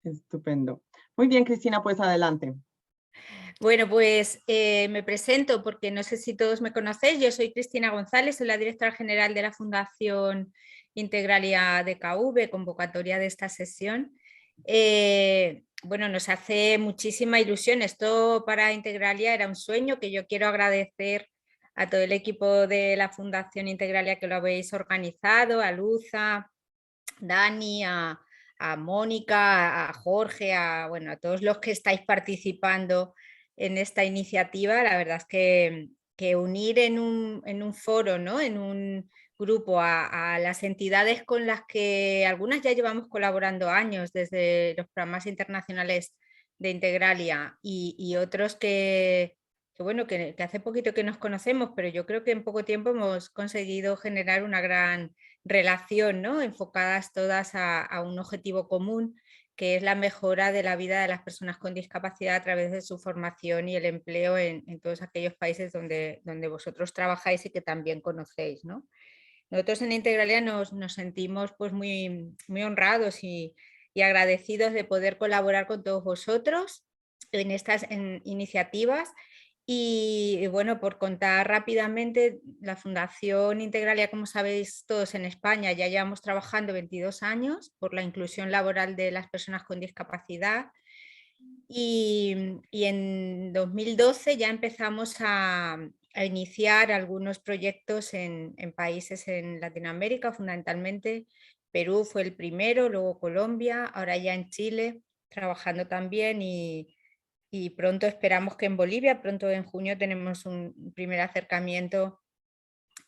Estupendo. Muy bien, Cristina, pues adelante. Bueno, pues me presento porque no sé si todos me conocéis. Yo soy Cristina González, soy la directora general de la Fundación Integralia DKV, convocatoria de esta sesión. Bueno, nos hace muchísima ilusión. Esto para Integralia era un sueño que yo quiero agradecer a todo el equipo de la Fundación Integralia que lo habéis organizado, a Luza, Dani, a Mónica, a Jorge, bueno, a todos los que estáis participando en esta iniciativa. La verdad es que unir en un foro, ¿no? En un grupo a las entidades con las que algunas ya llevamos colaborando años, desde los programas internacionales de Integralia y otros bueno, que hace poquito que nos conocemos, pero yo creo que en poco tiempo hemos conseguido generar una gran relación, ¿no? Enfocadas todas a un objetivo común, que es la mejora de la vida de las personas con discapacidad a través de su formación y el empleo en todos aquellos países donde vosotros trabajáis y que también conocéis, ¿no? Nosotros en Integralia nos sentimos pues muy honrados y agradecidos de poder colaborar con todos vosotros en estas iniciativas. Y bueno, por contar rápidamente, la Fundación Integralia, como sabéis todos, en España ya llevamos trabajando 22 años por la inclusión laboral de las personas con discapacidad y en 2012 ya empezamos a iniciar algunos proyectos en países en Latinoamérica, fundamentalmente Perú fue el primero, luego Colombia, ahora ya en Chile, trabajando también y pronto esperamos que en Bolivia, pronto en junio tenemos un primer acercamiento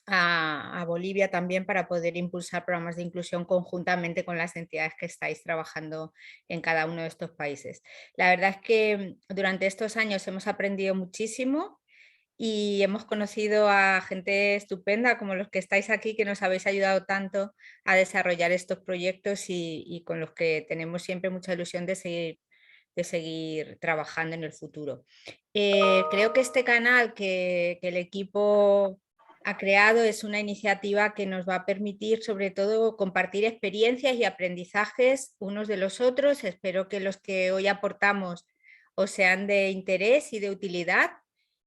a Bolivia también para poder impulsar programas de inclusión conjuntamente con las entidades que estáis trabajando en cada uno de estos países. La verdad es que durante estos años hemos aprendido muchísimo y hemos conocido a gente estupenda como los que estáis aquí, que nos habéis ayudado tanto a desarrollar estos proyectos y con los que tenemos siempre mucha ilusión de seguir trabajando en el futuro. Creo que este canal que el equipo ha creado es una iniciativa que nos va a permitir sobre todo compartir experiencias y aprendizajes unos de los otros. Espero que los que hoy aportamos os sean de interés y de utilidad.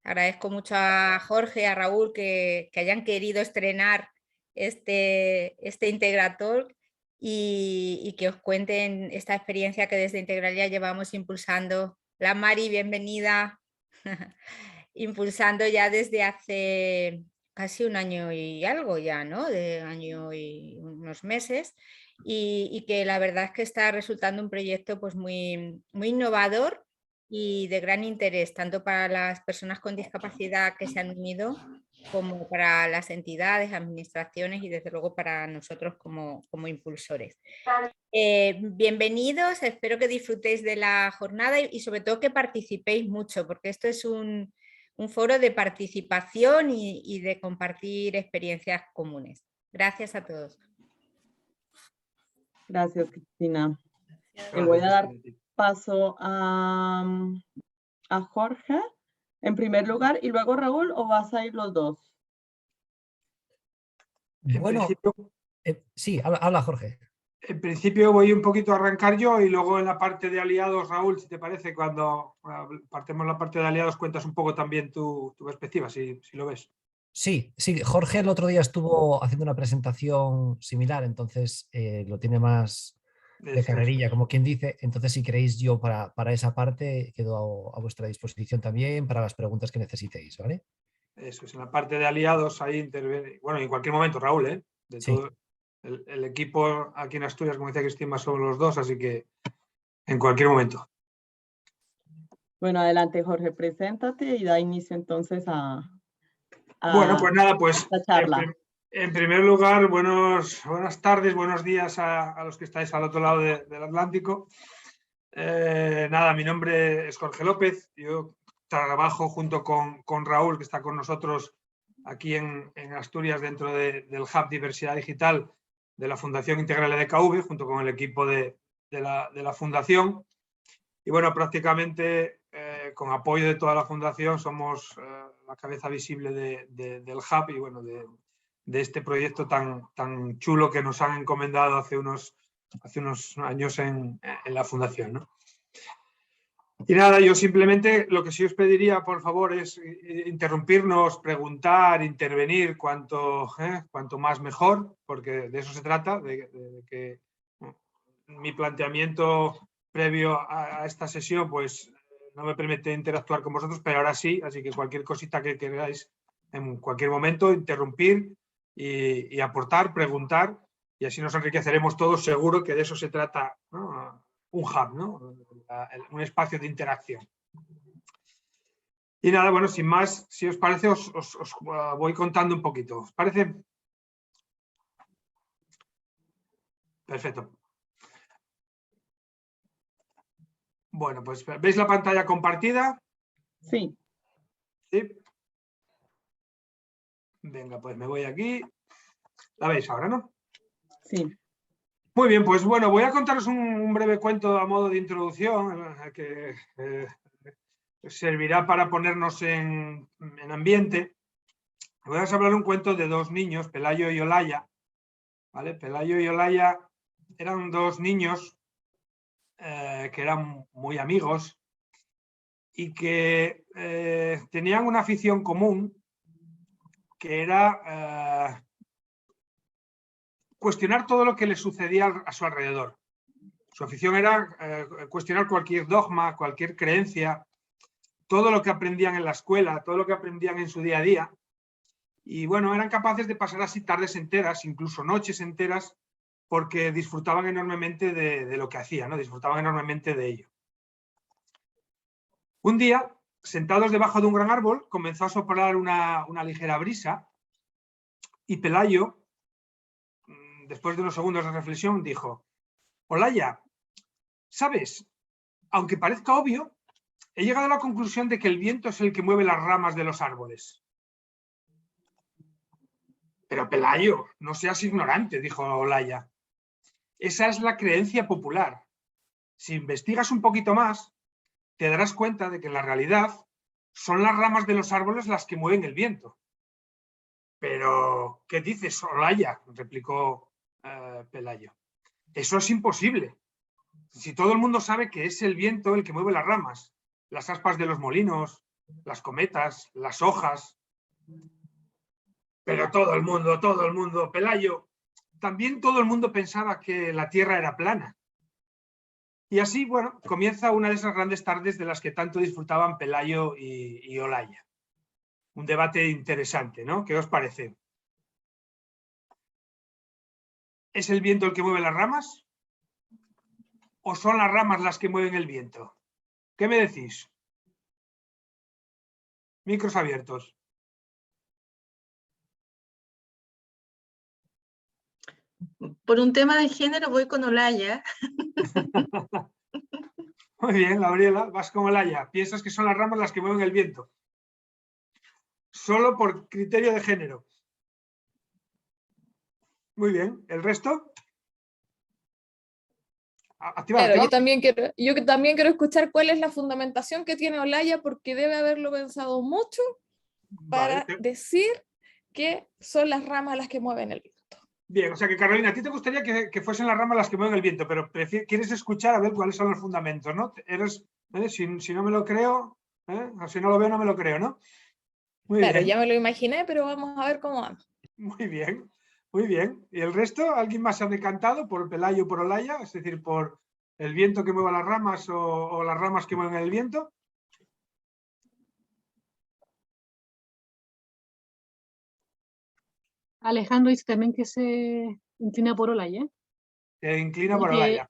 Agradezco mucho a Jorge y a Raúl que hayan querido estrenar este Integratalk y que os cuenten esta experiencia que desde Integralia llevamos impulsando. La Mari, bienvenida. Impulsando ya desde hace casi un año y algo ya, ¿no? De año y unos meses. Y que la verdad es que está resultando un proyecto pues muy innovador y de gran interés, tanto para las personas con discapacidad que se han unido, como para las entidades, administraciones y desde luego para nosotros como impulsores. Bienvenidos, espero que disfrutéis de la jornada y sobre todo que participéis mucho, porque esto es un foro de participación y de compartir experiencias comunes. Gracias a todos. Gracias, Cristina. Gracias, Voy a dar Cristina. paso a Jorge en primer lugar y luego Raúl, ¿o vas a ir los dos? Bueno, sí, habla Jorge. En principio voy un poquito a arrancar yo y luego en la parte de aliados, Raúl, si te parece, cuando partemos la parte de aliados cuentas un poco también tu perspectiva, si lo ves. Sí, Jorge el otro día estuvo haciendo una presentación similar, entonces lo tiene más de carrerilla, como quien dice. Entonces, si queréis, yo para esa parte quedo a vuestra disposición también para las preguntas que necesitéis, ¿vale? Eso es, en la parte de aliados ahí interviene, bueno, en cualquier momento, Raúl, de sí. todo el equipo aquí en Asturias, como decía Cristina, son los dos, así que en cualquier momento. Bueno, adelante, Jorge, preséntate y da inicio entonces a bueno, pues nada, pues la charla. En primer lugar, buenas tardes, buenos días a los que estáis al otro lado del Atlántico. Nada, mi nombre es Jorge López, yo trabajo junto con Raúl, que está con nosotros aquí en Asturias dentro del Hub Diversidad Digital de la Fundación Integralia DKV, junto con el equipo de la Fundación. Y bueno, prácticamente con apoyo de toda la Fundación somos la cabeza visible del Hub y bueno, de este proyecto tan chulo que nos han encomendado hace unos hace unos años en la fundación, ¿no? Y nada, yo simplemente lo que sí os pediría, por favor, es interrumpirnos, preguntar, intervenir cuanto más mejor, porque de eso se trata, de que mi planteamiento previo a esta sesión pues no me permite interactuar con vosotros, pero ahora sí, así que cualquier cosita que queráis en cualquier momento, interrumpir y aportar, preguntar, y así nos enriqueceremos todos, seguro que de eso se trata, ¿no? Un hub, ¿no? Un espacio de interacción. Y nada, bueno, sin más, si os parece, os voy contando un poquito. ¿Os parece? Perfecto. Bueno, pues ¿veis la pantalla compartida? Sí. Sí. Venga, pues me voy aquí. ¿La veis ahora, no? Sí. Muy bien, pues bueno, voy a contaros un breve cuento a modo de introducción que servirá para ponernos en ambiente. Voy a hablar un cuento de dos niños, Pelayo y Olaya. ¿Vale? Pelayo y Olaya eran dos niños que eran muy amigos y que tenían una afición común que era cuestionar todo lo que les sucedía a su alrededor. Su afición era cuestionar cualquier dogma, cualquier creencia, todo lo que aprendían en la escuela, todo lo que aprendían en su día a día. Y bueno, eran capaces de pasar así tardes enteras, incluso noches enteras, porque disfrutaban enormemente de lo que hacían, ¿no? Disfrutaban enormemente de ello. Un día, sentados debajo de un gran árbol, comenzó a soplar una ligera brisa y Pelayo, después de unos segundos de reflexión, dijo: Olaya, ¿sabes? Aunque parezca obvio, he llegado a la conclusión de que el viento es el que mueve las ramas de los árboles. Pero Pelayo, no seas ignorante, dijo Olaya. Esa es la creencia popular. Si investigas un poquito más, te darás cuenta de que en la realidad son las ramas de los árboles las que mueven el viento. Pero, ¿qué dices, Olaya? Replicó Pelayo. Eso es imposible. Si todo el mundo sabe que es el viento el que mueve las ramas, las aspas de los molinos, las cometas, las hojas. Pero todo el mundo, Pelayo, también todo el mundo pensaba que la Tierra era plana. Y así, bueno, comienza una de esas grandes tardes de las que tanto disfrutaban Pelayo y Olaya. Un debate interesante, ¿no? ¿Qué os parece? ¿Es el viento el que mueve las ramas? ¿O son las ramas las que mueven el viento? ¿Qué me decís? Micros abiertos. Por un tema de género voy con Olaya. Muy bien, Gabriela, vas con Olaya. Piensas que son las ramas las que mueven el viento. Solo por criterio de género. Muy bien. ¿El resto? Activa. Claro, yo también quiero escuchar cuál es la fundamentación que tiene Olaya, porque debe haberlo pensado mucho para decir que son las ramas las que mueven el viento. Bien, o sea que Carolina, a ti te gustaría que fuesen las ramas las que mueven el viento, pero quieres escuchar a ver cuáles son los fundamentos, ¿no? Si no me lo creo, o si no lo veo, no me lo creo, ¿no? Muy claro, bien. ya me lo imaginé, pero vamos a ver cómo anda. Muy bien, muy bien. ¿Y el resto? ¿Alguien más se ha decantado por Pelayo o por Olaya? Es decir, por el viento que mueva las ramas o las ramas que mueven el viento. Alejandro dice también que se inclina por Olaya. Se inclina por Olaya.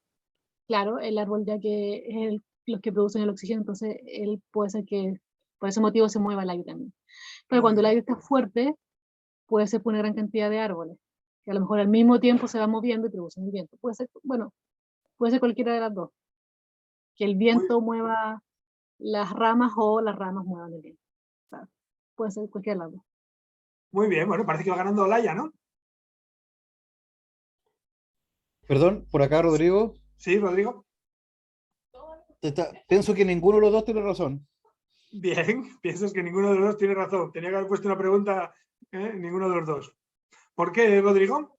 Claro, el árbol ya que es los que producen el oxígeno, entonces él puede ser que por ese motivo se mueva el aire también. Pero cuando el aire está fuerte, puede ser por una gran cantidad de árboles, que a lo mejor al mismo tiempo se van moviendo y producen el viento. Puede ser, bueno, puede ser cualquiera de las dos. Que el viento mueva las ramas o las ramas muevan el viento. O sea, puede ser cualquiera de las dos. Muy bien, bueno, parece que va ganando Olaya, ¿no? Perdón, por acá, Rodrigo. Sí, Rodrigo. Pienso que ninguno de los dos tiene razón. Bien, piensas que ninguno de los dos tiene razón. Tenía que haber puesto una pregunta, ninguno de los dos. ¿Por qué, Rodrigo?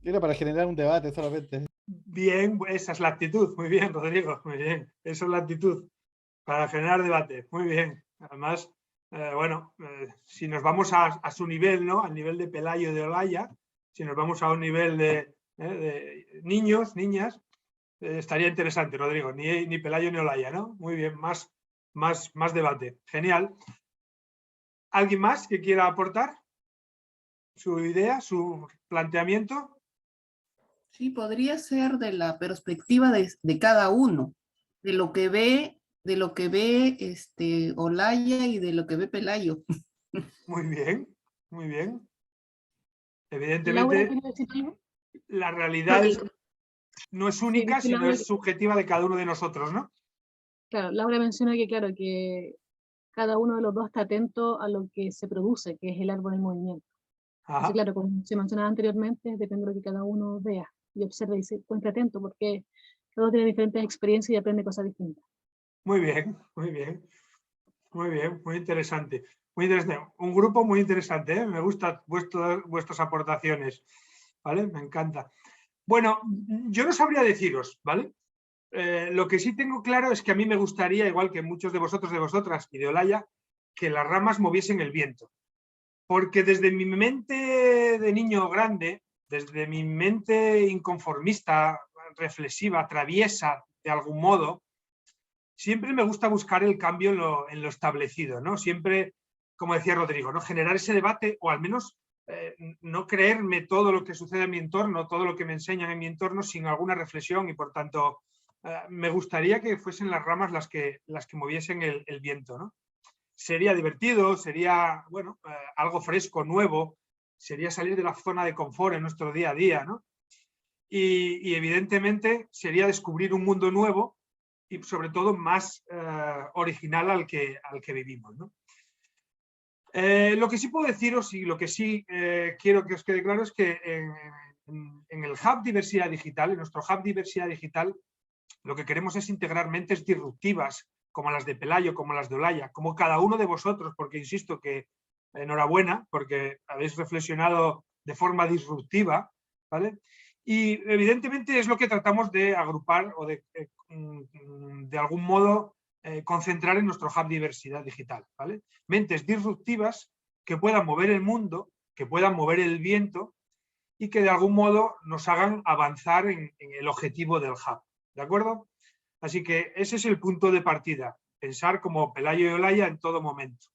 Era para generar un debate solamente. Bien, esa es la actitud. Muy bien, Rodrigo, muy bien. Esa es la actitud, para generar debate. Muy bien. Además, bueno, si nos vamos a su nivel, ¿no? Al nivel de Pelayo y de Olaya, si nos vamos a un nivel de niños, niñas, estaría interesante, Rodrigo. Ni Pelayo ni Olaya, ¿no? Muy bien, más debate. Genial. ¿Alguien más que quiera aportar su idea, su planteamiento? Sí, podría ser de la perspectiva de cada uno, de lo que ve Olaya y de lo que ve Pelayo. Muy bien, muy bien. Laura, Evidentemente, ¿quieres decir algo? la realidad no es única, Sí, sino Laura, es subjetiva de cada uno de nosotros, ¿no? claro, Laura menciona que, claro, que cada uno de los dos está atento a lo que se produce, que es el árbol en movimiento. Entonces, Ajá. claro, como se mencionaba anteriormente, depende de lo que cada uno vea y observe y se encuentre atento, porque cada uno tiene diferentes experiencias y aprende cosas distintas. Muy bien, muy bien. Muy bien, muy interesante. Muy interesante. Un grupo muy interesante, ¿eh? Me gustan vuestras aportaciones, ¿vale? Me encanta. Bueno, yo no sabría deciros, ¿vale? Lo que sí tengo claro es que a mí me gustaría, igual que muchos de vosotros, de vosotras y de Olaya, que las ramas moviesen el viento. Porque desde mi mente de niño grande, desde mi mente inconformista, reflexiva, traviesa, de algún modo, siempre me gusta buscar el cambio en lo establecido, ¿no? Siempre, como decía Rodrigo, ¿no? Generar ese debate o al menos no creerme todo lo que sucede en mi entorno, todo lo que me enseñan en mi entorno sin alguna reflexión y por tanto me gustaría que fuesen las ramas las que moviesen el viento, ¿no? Sería divertido, sería, bueno, algo fresco, nuevo, sería salir de la zona de confort en nuestro día a día, ¿no? Y evidentemente sería descubrir un mundo nuevo y sobre todo más original al que vivimos, ¿no? Lo que sí puedo deciros y lo que sí quiero que os quede claro es que en el Hub Diversidad Digital, en nuestro Hub Diversidad Digital, lo que queremos es integrar mentes disruptivas como las de Pelayo, como las de Olaya, como cada uno de vosotros, porque insisto que enhorabuena, porque habéis reflexionado de forma disruptiva, ¿vale? Y evidentemente es lo que tratamos de agrupar o de algún modo concentrar en nuestro Hub Diversidad Digital, ¿vale? Mentes disruptivas que puedan mover el mundo, que puedan mover el viento y que de algún modo nos hagan avanzar en el objetivo del Hub, ¿de acuerdo? Así que ese es el punto de partida, pensar como Pelayo y Olaya en todo momento.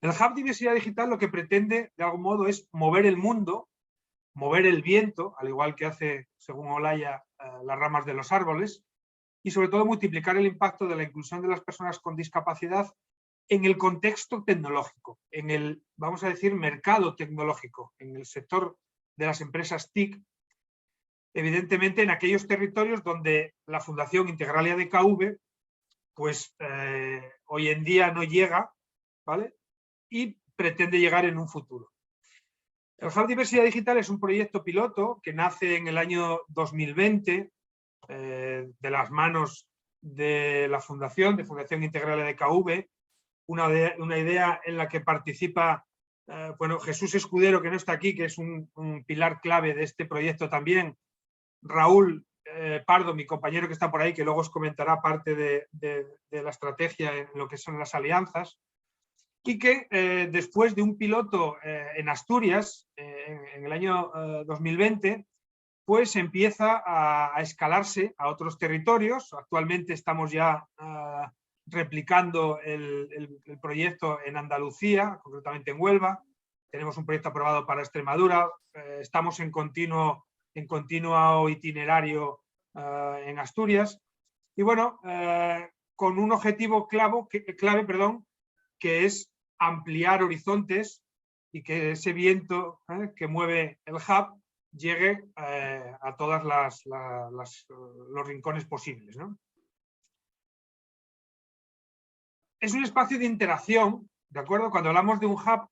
El Hub Diversidad Digital lo que pretende de algún modo es mover el mundo, mover el viento, al igual que hace, según Olaya, las ramas de los árboles, y sobre todo multiplicar el impacto de la inclusión de las personas con discapacidad en el contexto tecnológico, en el, vamos a decir, mercado tecnológico, en el sector de las empresas TIC, evidentemente en aquellos territorios donde la Fundación Integralia de KV, pues hoy en día no llega, ¿vale? Y pretende llegar en un futuro. El Hub Diversidad Digital es un proyecto piloto que nace en el año 2020 de las manos de la Fundación Integralia de KV, una idea en la que participa bueno, Jesús Escudero, que no está aquí, que es un pilar clave de este proyecto también, Raúl Pardo, mi compañero que está por ahí, que luego os comentará parte de la estrategia en lo que son las alianzas, y que después de un piloto en Asturias en el año 2020, pues empieza a escalarse a otros territorios. Actualmente estamos ya replicando el proyecto en Andalucía, concretamente en Huelva. Tenemos un proyecto aprobado para Extremadura. Estamos en continuo itinerario en Asturias. Y bueno, con un objetivo clave, que es ampliar horizontes y que ese viento que mueve el hub llegue a todos los rincones posibles, ¿no? Es un espacio de interacción, ¿de acuerdo? Cuando hablamos de un hub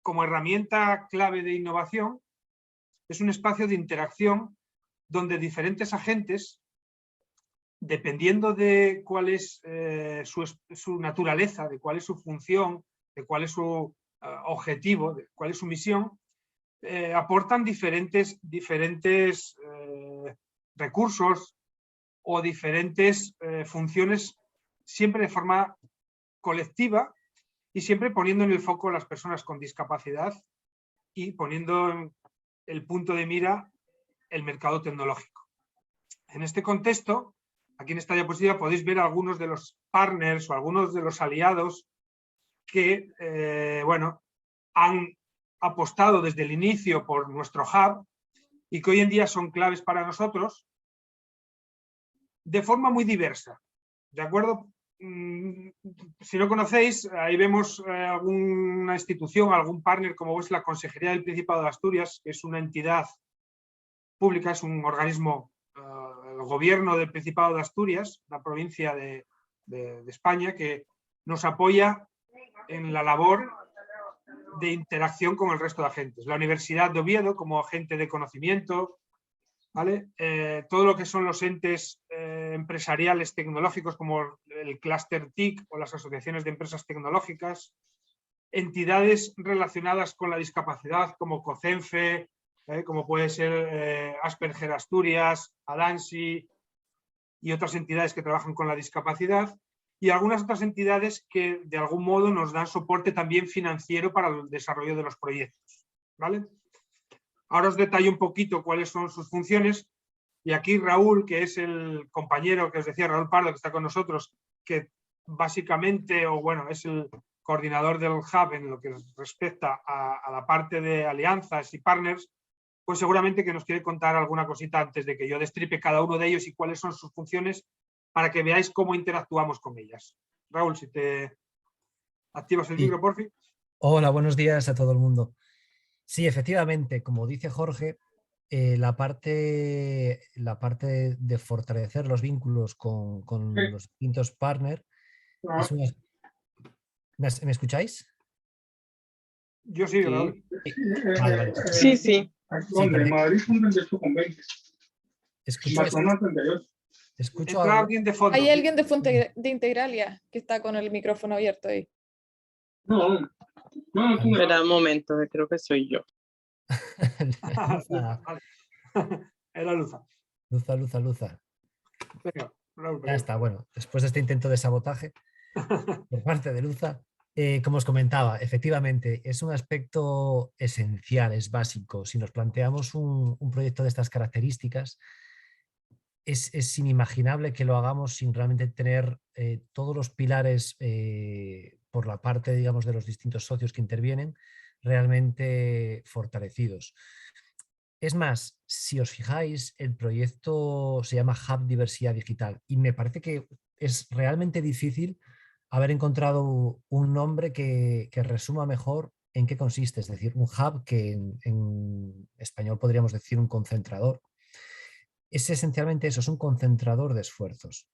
como herramienta clave de innovación, es un espacio de interacción donde diferentes agentes, dependiendo de cuál es su naturaleza, de cuál es su función, de cuál es su objetivo, de cuál es su misión, aportan diferentes recursos o diferentes funciones, siempre de forma colectiva y siempre poniendo en el foco a las personas con discapacidad y poniendo en el punto de mira el mercado tecnológico. En este contexto, aquí en esta diapositiva podéis ver algunos de los partners o algunos de los aliados que han apostado desde el inicio por nuestro hub y que hoy en día son claves para nosotros de forma muy diversa. ¿De acuerdo? Si no conocéis, ahí vemos alguna institución, algún partner, como es la Consejería del Principado de Asturias, que es una entidad pública, es un organismo, el gobierno del Principado de Asturias, la provincia de España, que nos apoya en la labor de interacción con el resto de agentes. La Universidad de Oviedo como agente de conocimiento, ¿vale? Todo lo que son los entes empresariales tecnológicos como el Cluster TIC o las asociaciones de empresas tecnológicas, entidades relacionadas con la discapacidad como COCENFE, como puede ser Asperger Asturias, Adansi y otras entidades que trabajan con la discapacidad, y algunas otras entidades que de algún modo nos dan soporte también financiero para el desarrollo de los proyectos, ¿vale? Ahora os detallo un poquito cuáles son sus funciones, y aquí Raúl, que es el compañero que os decía, Raúl Pardo, que está con nosotros, que básicamente, es el coordinador del hub en lo que respecta a la parte de alianzas y partners, pues seguramente que nos quiere contar alguna cosita antes de que yo destripe cada uno de ellos y cuáles son sus funciones para que veáis cómo interactuamos con ellas. Raúl, si te activas el micro, por fin. Hola, buenos días a todo el mundo. Sí, efectivamente, como dice Jorge, la parte de fortalecer los vínculos con los distintos partners es una... ¿Me escucháis? Yo sí, Raúl. Vale. Sí, sí. ¿Dónde? Madrid son 28 con 20. Barcelona 38. Escucho Entra algo. alguien de fondo. Hay alguien de Integralia que está con el micrófono abierto ahí. No, Espera un momento, creo que soy yo. Era Luza. Luza. Venga, Raúl, ya está, bueno, después de este intento de sabotaje por parte de Luza, como os comentaba, efectivamente es un aspecto esencial, es básico. Si nos planteamos un proyecto de estas características, es inimaginable que lo hagamos sin realmente tener todos los pilares por la parte, digamos, de los distintos socios que intervienen realmente fortalecidos. Es más, si os fijáis, el proyecto se llama Hub Diversidad Digital y me parece que es realmente difícil haber encontrado un nombre que resuma mejor en qué consiste, es decir, un hub que en español podríamos decir un concentrador. Es esencialmente eso, es un concentrador de esfuerzos.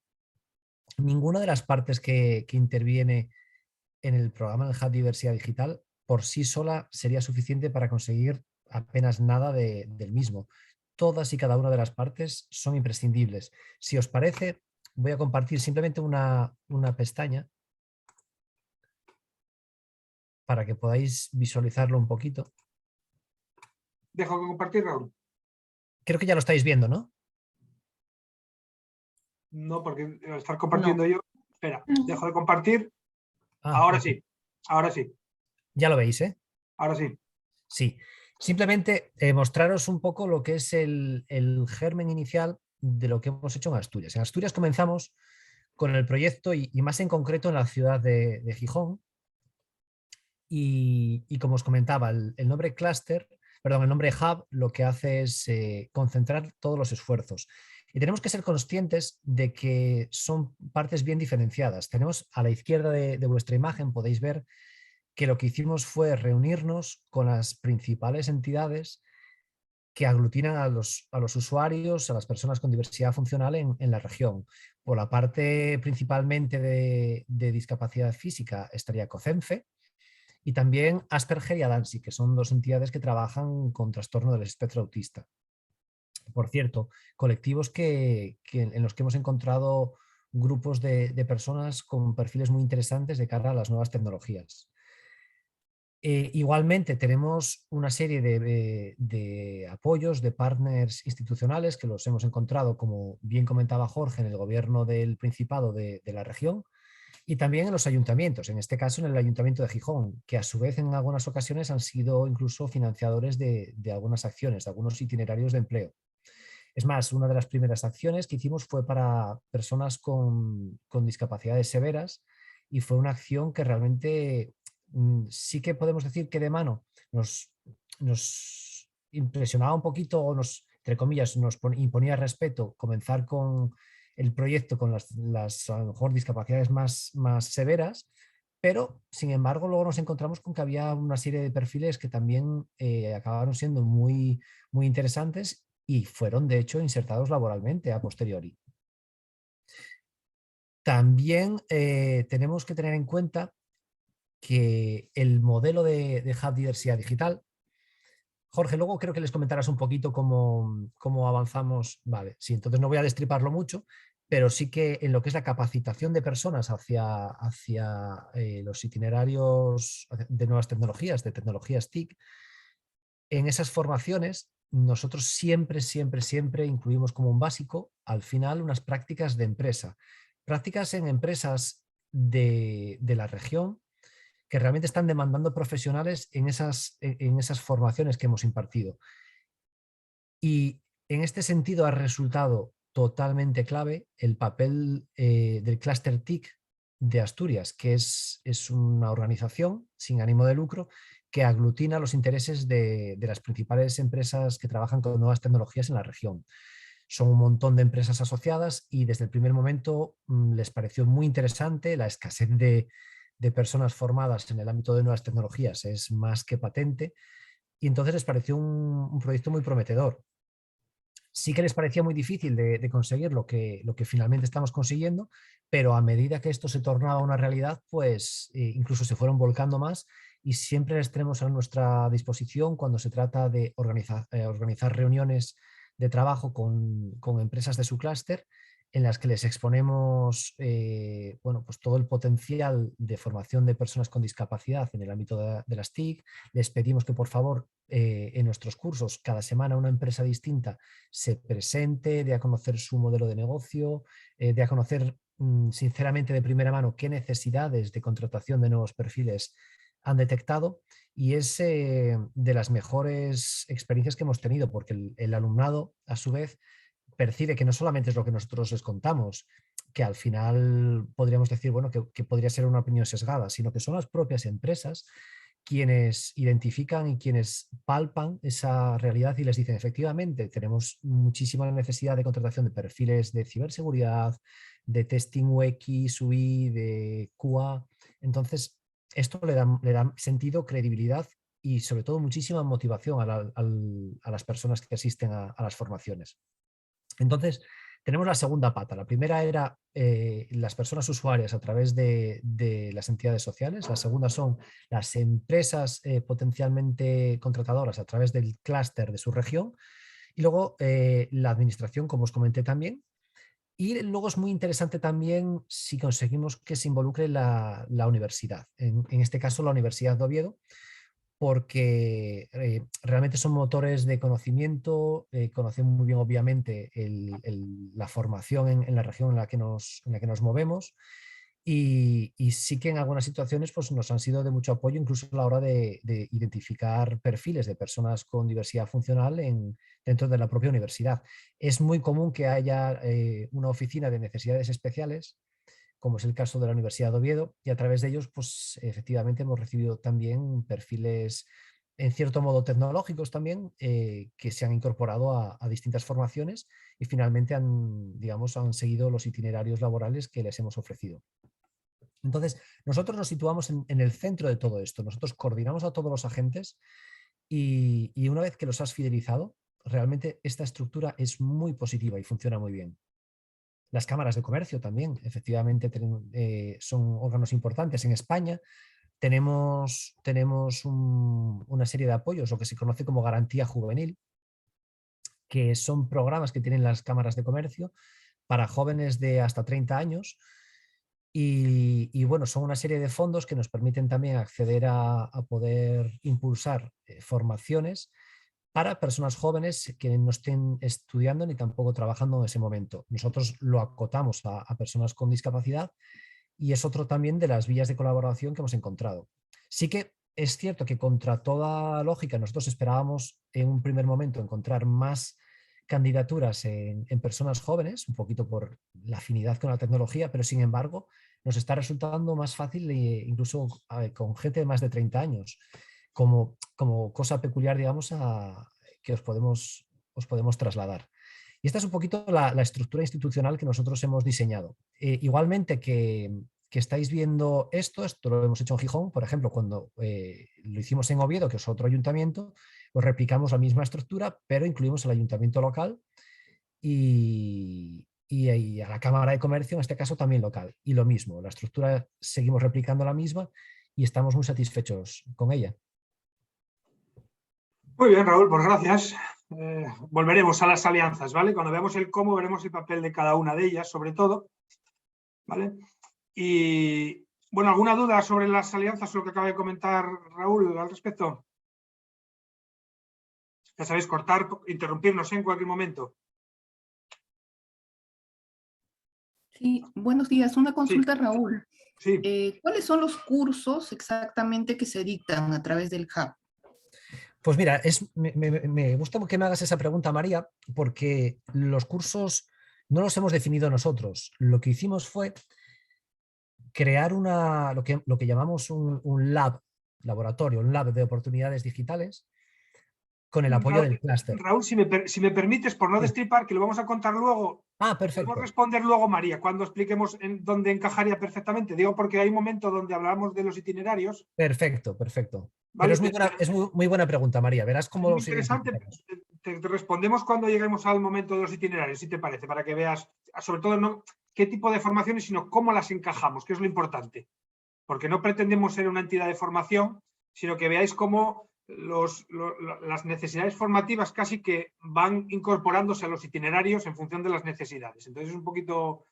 Ninguna de las partes que interviene en el programa del Hub Diversidad Digital por sí sola sería suficiente para conseguir apenas nada del mismo. Todas y cada una de las partes son imprescindibles. Si os parece, voy a compartir simplemente una pestaña para que podáis visualizarlo un poquito. ¿Dejo de compartir, Raúl? Creo que ya lo estáis viendo, ¿no? No, porque al estar compartiendo yo... Espera, dejo de compartir. Ahora sí, ahora sí. Ya lo veis, ¿eh? Ahora sí. Sí. Simplemente mostraros un poco lo que es el germen inicial de lo que hemos hecho en Asturias. En Asturias comenzamos con el proyecto y más en concreto en la ciudad de Gijón. Y como os comentaba, el nombre cluster, perdón, el nombre hub lo que hace es concentrar todos los esfuerzos. Y tenemos que ser conscientes de que son partes bien diferenciadas. Tenemos a la izquierda de vuestra imagen, podéis ver que lo que hicimos fue reunirnos con las principales entidades que aglutinan a los usuarios, a las personas con diversidad funcional en la región. Por la parte principalmente de discapacidad física estaría COCENFE y también Asperger y Adansi, que son dos entidades que trabajan con trastorno del espectro autista. Por cierto, colectivos en los que hemos encontrado grupos de personas con perfiles muy interesantes de cara a las nuevas tecnologías. Igualmente tenemos una serie de apoyos, de partners institucionales que los hemos encontrado, como bien comentaba Jorge, en el gobierno del Principado de la región y también en los ayuntamientos, en este caso en el Ayuntamiento de Gijón, que a su vez en algunas ocasiones han sido incluso financiadores de algunas acciones, de algunos itinerarios de empleo. Es más, una de las primeras acciones que hicimos fue para personas con discapacidades severas y fue una acción que realmente sí que podemos decir que de mano nos impresionaba un poquito o nos, entre comillas, nos imponía respeto comenzar con el proyecto con las a lo mejor discapacidades más severas, pero sin embargo luego nos encontramos con que había una serie de perfiles que también acabaron siendo muy interesantes y fueron de hecho insertados laboralmente a posteriori. También tenemos que tener en cuenta que el modelo de Hub Diversidad Digital, Jorge, luego creo que les comentarás un poquito cómo avanzamos. Vale, sí, entonces no voy a destriparlo mucho, pero sí que en lo que es la capacitación de personas hacia los itinerarios de nuevas tecnologías, de tecnologías TIC, en esas formaciones nosotros siempre incluimos como un básico al final unas prácticas de empresa. Prácticas en empresas de la región que realmente están demandando profesionales en esas formaciones que hemos impartido. Y en este sentido ha resultado totalmente clave el papel del Cluster TIC de Asturias, que es una organización sin ánimo de lucro que aglutina los intereses de las principales empresas que trabajan con nuevas tecnologías en la región. Son un montón de empresas asociadas y desde el primer momento les pareció muy interesante. La escasez de personas formadas en el ámbito de nuevas tecnologías es más que patente y entonces les pareció un proyecto muy prometedor. Sí que les parecía muy difícil de conseguir lo que finalmente estamos consiguiendo, pero a medida que esto se tornaba una realidad, pues incluso se fueron volcando más y siempre les tenemos a nuestra disposición cuando se trata de organizar reuniones de trabajo con empresas de su clúster en las que les exponemos bueno, pues todo el potencial de formación de personas con discapacidad en el ámbito de las TIC. Les pedimos que por favor en nuestros cursos cada semana una empresa distinta se presente, dé a conocer su modelo de negocio, dé a conocer sinceramente de primera mano qué necesidades de contratación de nuevos perfiles han detectado y es de las mejores experiencias que hemos tenido porque el alumnado a su vez percibe que no solamente es lo que nosotros les contamos, que al final podríamos decir bueno, que podría ser una opinión sesgada, sino que son las propias empresas quienes identifican y quienes palpan esa realidad y les dicen efectivamente tenemos muchísima necesidad de contratación de perfiles de ciberseguridad, de testing UX, UI, de QA. Entonces esto le da sentido, credibilidad y sobre todo muchísima motivación a las personas que asisten a las formaciones. Entonces, tenemos la segunda pata. La primera era las personas usuarias a través de las entidades sociales. La segunda son las empresas potencialmente contratadoras a través del clúster de su región. Y luego la administración, como os comenté también. Y luego es muy interesante también si conseguimos que se involucre la universidad. En este caso, la Universidad de Oviedo, porque realmente son motores de conocimiento, conocen muy bien obviamente la formación en la región en la que nos movemos y sí que en algunas situaciones pues, nos han sido de mucho apoyo incluso a la hora de identificar perfiles de personas con diversidad funcional dentro de la propia universidad. Es muy común que haya una oficina de necesidades especiales, como es el caso de la Universidad de Oviedo, y a través de ellos, pues efectivamente hemos recibido también perfiles en cierto modo tecnológicos también, que se han incorporado a distintas formaciones y finalmente han seguido los itinerarios laborales que les hemos ofrecido. Entonces, nosotros nos situamos en el centro de todo esto, nosotros coordinamos a todos los agentes y una vez que los has fidelizado, realmente esta estructura es muy positiva y funciona muy bien. Las cámaras de comercio también, efectivamente, son órganos importantes. En España tenemos una serie de apoyos, lo que se conoce como garantía juvenil, que son programas que tienen las cámaras de comercio para jóvenes de hasta 30 años Y bueno, son una serie de fondos que nos permiten también acceder a poder impulsar formaciones para personas jóvenes que no estén estudiando ni tampoco trabajando en ese momento. Nosotros lo acotamos a personas con discapacidad y es otro también de las vías de colaboración que hemos encontrado. Sí que es cierto que contra toda lógica nosotros esperábamos en un primer momento encontrar más candidaturas en personas jóvenes, un poquito por la afinidad con la tecnología, pero sin embargo nos está resultando más fácil incluso con gente de más de 30 años, como cosa peculiar, digamos, que os podemos trasladar. Y esta es un poquito la estructura institucional que nosotros hemos diseñado. Igualmente que estáis viendo esto lo hemos hecho en Gijón, por ejemplo, cuando lo hicimos en Oviedo, que es otro ayuntamiento, pues replicamos la misma estructura, pero incluimos el ayuntamiento local y a la Cámara de Comercio, en este caso también local. Y lo mismo, la estructura seguimos replicando la misma y estamos muy satisfechos con ella. Muy bien, Raúl, pues gracias. Volveremos a las alianzas, ¿vale? Cuando veamos el cómo, veremos el papel de cada una de ellas, sobre todo, ¿vale? Y, bueno, ¿alguna duda sobre las alianzas o lo que acaba de comentar Raúl al respecto? Ya sabéis, cortar, interrumpirnos en cualquier momento. Sí, buenos días. Una consulta, Sí. Raúl. Sí. ¿Cuáles son los cursos exactamente que se dictan a través del Hub? Pues mira, me gusta que me hagas esa pregunta, María, porque los cursos no los hemos definido nosotros. Lo que hicimos fue crear lo que llamamos un laboratorio, un lab de oportunidades digitales con el apoyo del clúster. Raúl, si me permites, por no destripar, que lo vamos a contar luego. Perfecto. Podemos responder luego, María, cuando expliquemos en dónde encajaría perfectamente. Digo, porque hay un momento donde hablamos de los itinerarios. Perfecto. Vale, pero es muy buena pregunta, María. Verás cómo es interesante. Te respondemos cuando lleguemos al momento de los itinerarios, si te parece, para que veas, sobre todo, no qué tipo de formaciones, sino cómo las encajamos, que es lo importante. Porque no pretendemos ser una entidad de formación, sino que veáis cómo las necesidades formativas casi que van incorporándose a los itinerarios en función de las necesidades. Entonces es un poquito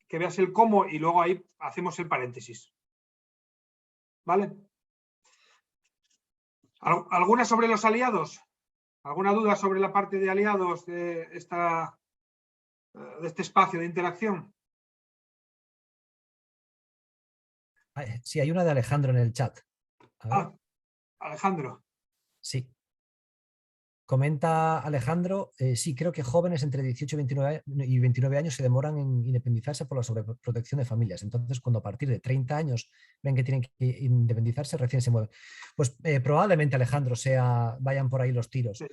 que veas el cómo y luego ahí hacemos el paréntesis. ¿Vale? ¿Alguna sobre los aliados? ¿Alguna duda sobre la parte de aliados de este espacio de interacción? Sí, hay una de Alejandro en el chat. Alejandro. Sí. Comenta Alejandro, sí, creo que jóvenes entre 18 y 29 años se demoran en independizarse por la sobreprotección de familias. Entonces, cuando a partir de 30 años ven que tienen que independizarse, recién se mueven. Pues probablemente, Alejandro, vayan por ahí los tiros. Sí.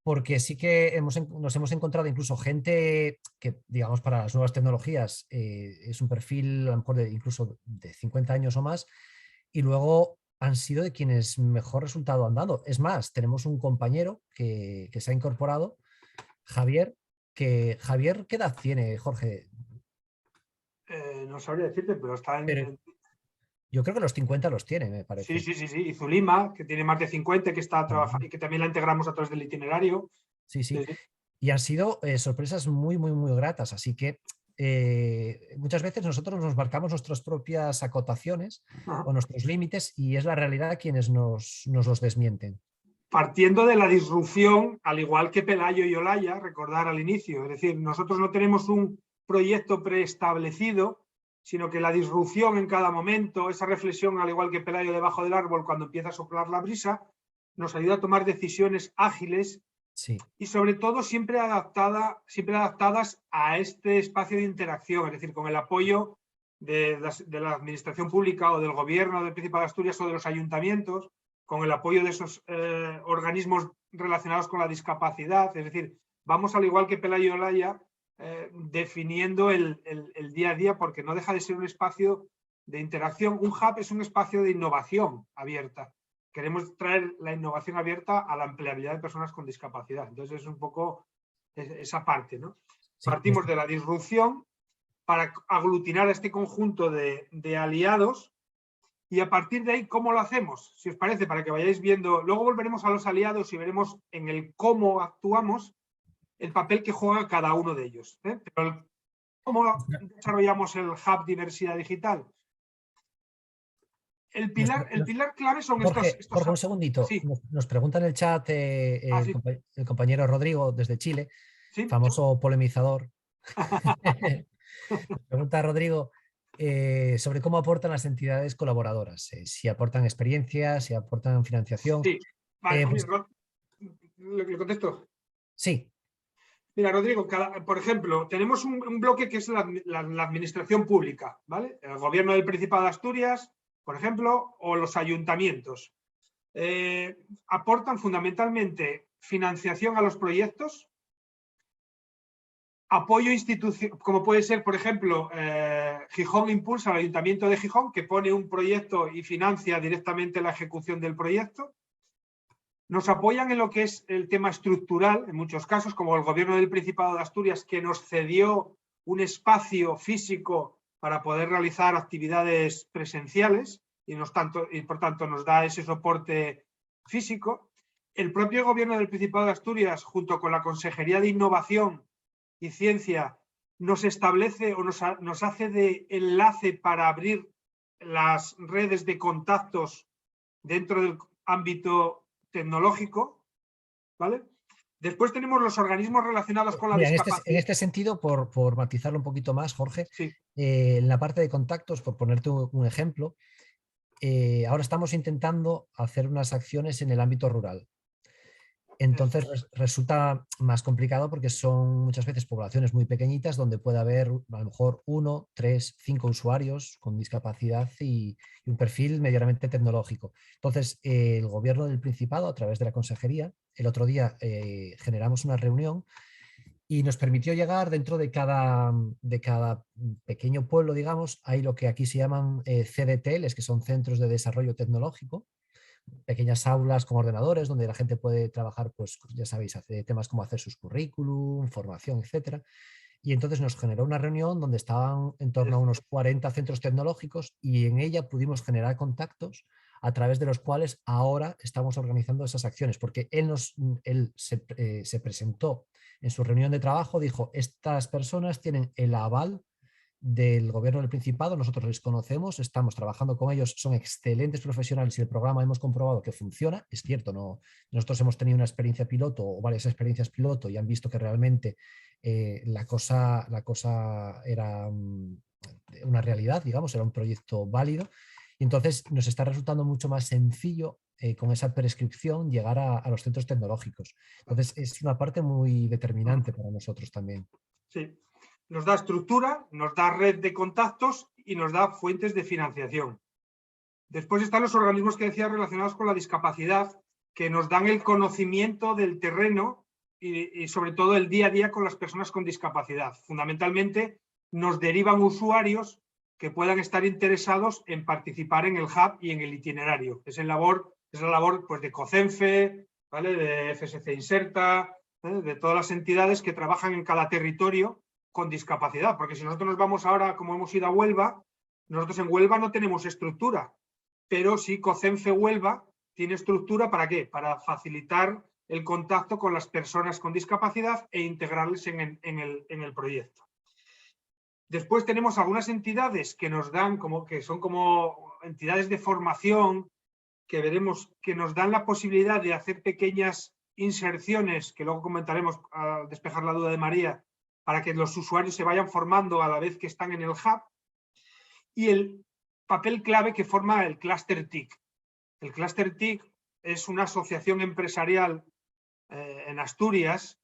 Porque sí que nos hemos encontrado incluso gente que, digamos, para las nuevas tecnologías es un perfil a lo mejor incluso de 50 años o más, y luego han sido de quienes mejor resultado han dado. Es más, tenemos un compañero que se ha incorporado, Javier, Javier, ¿qué edad tiene, Jorge? No sabría decirte, pero está en... Yo creo que los 50 los tiene, me parece. Sí. Y Zulima, que tiene más de 50, que está trabajando y que también la integramos a través del itinerario. Sí. Y han sido sorpresas muy gratas, así que muchas veces nosotros nos marcamos nuestras propias acotaciones o nuestros límites y es la realidad quienes nos los desmienten. Partiendo de la disrupción, al igual que Pelayo y Olaya, recordar al inicio, es decir, nosotros no tenemos un proyecto preestablecido, sino que la disrupción en cada momento, esa reflexión, al igual que Pelayo debajo del árbol cuando empieza a soplar la brisa, nos ayuda a tomar decisiones ágiles. Sí. Y sobre todo siempre adaptadas a este espacio de interacción, es decir, con el apoyo de la administración pública o del gobierno del Principado de Asturias o de los ayuntamientos, con el apoyo de esos organismos relacionados con la discapacidad, es decir, vamos al igual que Pelayo y Olaya definiendo el día a día, porque no deja de ser un espacio de interacción. Un hub es un espacio de innovación abierta. Queremos traer la innovación abierta a la empleabilidad de personas con discapacidad. Entonces es un poco esa parte, ¿no? Sí, partimos de la disrupción para aglutinar a este conjunto de aliados y a partir de ahí, ¿cómo lo hacemos? Si os parece, para que vayáis viendo, luego volveremos a los aliados y veremos en el cómo actuamos el papel que juega cada uno de ellos. Pero ¿Cómo desarrollamos el Hub Diversidad Digital? El pilar clave son Jorge, estos Jorge, un segundito. Sí. Nos pregunta en el chat Sí. el compañero Rodrigo desde Chile, ¿Sí? famoso polemizador. Pregunta Rodrigo sobre cómo aportan las entidades colaboradoras, si aportan experiencia, si aportan financiación. Sí, vale, Pues, ¿le contesto? sí. Mira, Rodrigo, por ejemplo, tenemos un bloque que es la administración pública, ¿vale? El gobierno del Principado de Asturias, por ejemplo, o los ayuntamientos. Aportan fundamentalmente financiación a los proyectos, apoyo institucional, como puede ser, por ejemplo, Gijón Impulsa, el Ayuntamiento de Gijón, que pone un proyecto y financia directamente la ejecución del proyecto. Nos apoyan en lo que es el tema estructural, en muchos casos, como el Gobierno del Principado de Asturias, que nos cedió un espacio físico para poder realizar actividades presenciales y por tanto nos da ese soporte físico. El propio Gobierno del Principado de Asturias, junto con la Consejería de Innovación y Ciencia, nos establece o nos hace de enlace para abrir las redes de contactos dentro del ámbito tecnológico, ¿vale? Después tenemos los organismos relacionados con la discapacidad. En este sentido, por matizarlo un poquito más, Jorge, sí. En la parte de contactos, por ponerte un ejemplo, ahora estamos intentando hacer unas acciones en el ámbito rural. Entonces resulta más complicado porque son muchas veces poblaciones muy pequeñitas donde puede haber a lo mejor 1, 3, 5 usuarios con discapacidad y un perfil medianamente tecnológico. Entonces el gobierno del Principado, a través de la consejería, el otro día generamos una reunión y nos permitió llegar dentro de cada pequeño pueblo, digamos, hay lo que aquí se llaman CDTLs, que son Centros de Desarrollo Tecnológico, pequeñas aulas con ordenadores donde la gente puede trabajar, pues ya sabéis, hace temas como hacer sus currículum, formación, etcétera. Y entonces nos generó una reunión donde estaban en torno a unos 40 centros tecnológicos y en ella pudimos generar contactos a través de los cuales ahora estamos organizando esas acciones, porque él se presentó en su reunión de trabajo, dijo, estas personas tienen el aval del gobierno del Principado, nosotros les conocemos, estamos trabajando con ellos, son excelentes profesionales y el programa hemos comprobado que funciona, es cierto, no, nosotros hemos tenido una experiencia piloto o varias experiencias piloto y han visto que realmente la cosa era una realidad, digamos, era un proyecto válido y entonces nos está resultando mucho más sencillo con esa prescripción llegar a los centros tecnológicos. Entonces es una parte muy determinante para nosotros también. Sí. Nos da estructura, nos da red de contactos y nos da fuentes de financiación. Después están los organismos que decía relacionados con la discapacidad, que nos dan el conocimiento del terreno y sobre todo el día a día con las personas con discapacidad. Fundamentalmente nos derivan usuarios que puedan estar interesados en participar en el hub y en el itinerario. Es la labor pues, de COCENFE, ¿vale? De FSC Inserta, de todas las entidades que trabajan en cada territorio con discapacidad, porque si nosotros nos vamos ahora, como hemos ido a Huelva, nosotros en Huelva no tenemos estructura, pero sí COCENFE Huelva tiene estructura ¿para qué? Para facilitar el contacto con las personas con discapacidad e integrarles en el proyecto. Después tenemos algunas entidades que nos dan, que son como entidades de formación, que veremos que nos dan la posibilidad de hacer pequeñas inserciones, que luego comentaremos al despejar la duda de María, para que los usuarios se vayan formando a la vez que están en el hub, y el papel clave que forma el Cluster TIC. El Cluster TIC es una asociación empresarial en Asturias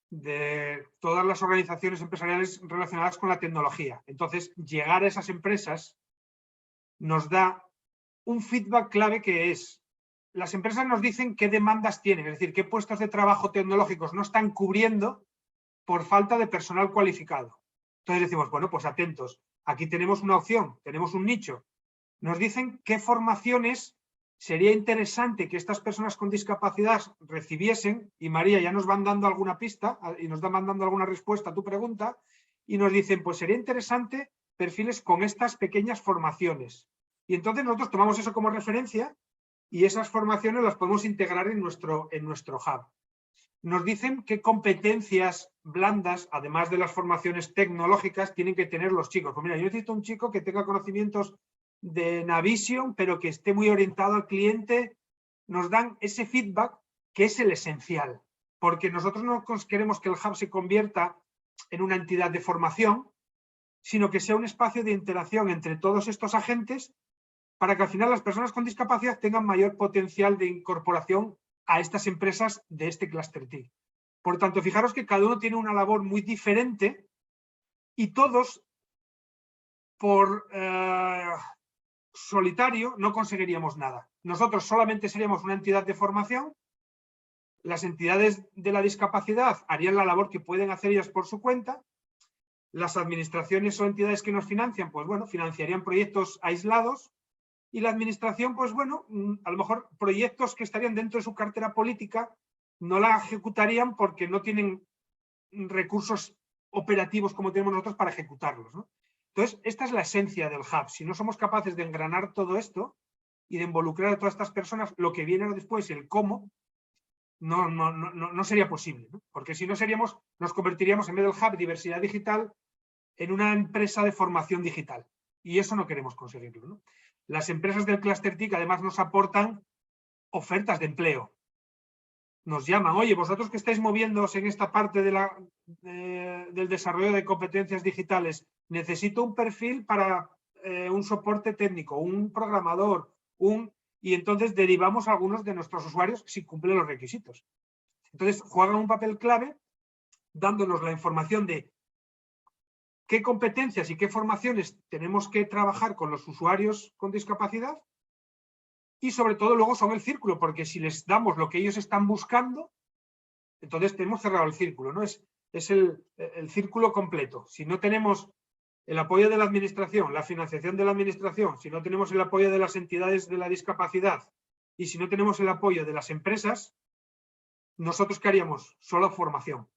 de todas las organizaciones empresariales relacionadas con la tecnología. Entonces, llegar a esas empresas nos da un feedback clave que es, las empresas nos dicen qué demandas tienen, es decir, qué puestos de trabajo tecnológicos no están cubriendo por falta de personal cualificado. Entonces decimos, bueno, pues atentos, aquí tenemos una opción, tenemos un nicho. Nos dicen qué formaciones sería interesante que estas personas con discapacidad recibiesen, y María ya nos van dando alguna pista y nos van dando alguna respuesta a tu pregunta, y nos dicen, pues sería interesante perfiles con estas pequeñas formaciones. Y entonces nosotros tomamos eso como referencia y esas formaciones las podemos integrar en nuestro hub. nos dicen qué competencias blandas, además de las formaciones tecnológicas, tienen que tener los chicos. Pues mira, yo necesito un chico que tenga conocimientos de Navision, pero que esté muy orientado al cliente. Nos dan ese feedback que es el esencial, porque nosotros no queremos que el hub se convierta en una entidad de formación, sino que sea un espacio de interacción entre todos estos agentes para que al final las personas con discapacidad tengan mayor potencial de incorporación a estas empresas de este Cluster TIC. Por tanto, fijaros que cada uno tiene una labor muy diferente y todos por solitario no conseguiríamos nada. Nosotros solamente seríamos una entidad de formación, las entidades de la discapacidad harían la labor que pueden hacer ellas por su cuenta, las administraciones o entidades que nos financian, pues bueno, financiarían proyectos aislados y la administración, pues bueno, a lo mejor proyectos que estarían dentro de su cartera política no la ejecutarían porque no tienen recursos operativos como tenemos nosotros para ejecutarlos, ¿no? Entonces, esta es la esencia del hub. Si no somos capaces de engranar todo esto y de involucrar a todas estas personas, lo que viene después, el cómo, no sería posible, ¿no? Porque si no nos convertiríamos en vez del hub diversidad digital en una empresa de formación digital. Y eso no queremos conseguirlo, ¿no? Las empresas del Cluster TIC además nos aportan ofertas de empleo. Nos llaman, oye, vosotros que estáis moviéndoos en esta parte del desarrollo de competencias digitales, necesito un perfil para un soporte técnico, un programador, y entonces derivamos a algunos de nuestros usuarios si cumplen los requisitos. Entonces juegan un papel clave dándonos la información de qué competencias y qué formaciones tenemos que trabajar con los usuarios con discapacidad y sobre todo luego son el círculo, porque si les damos lo que ellos están buscando, entonces tenemos cerrado el círculo, ¿no? Es el círculo completo. Si no tenemos el apoyo de la administración, la financiación de la administración, si no tenemos el apoyo de las entidades de la discapacidad y si no tenemos el apoyo de las empresas, ¿nosotros qué haríamos? Solo formación.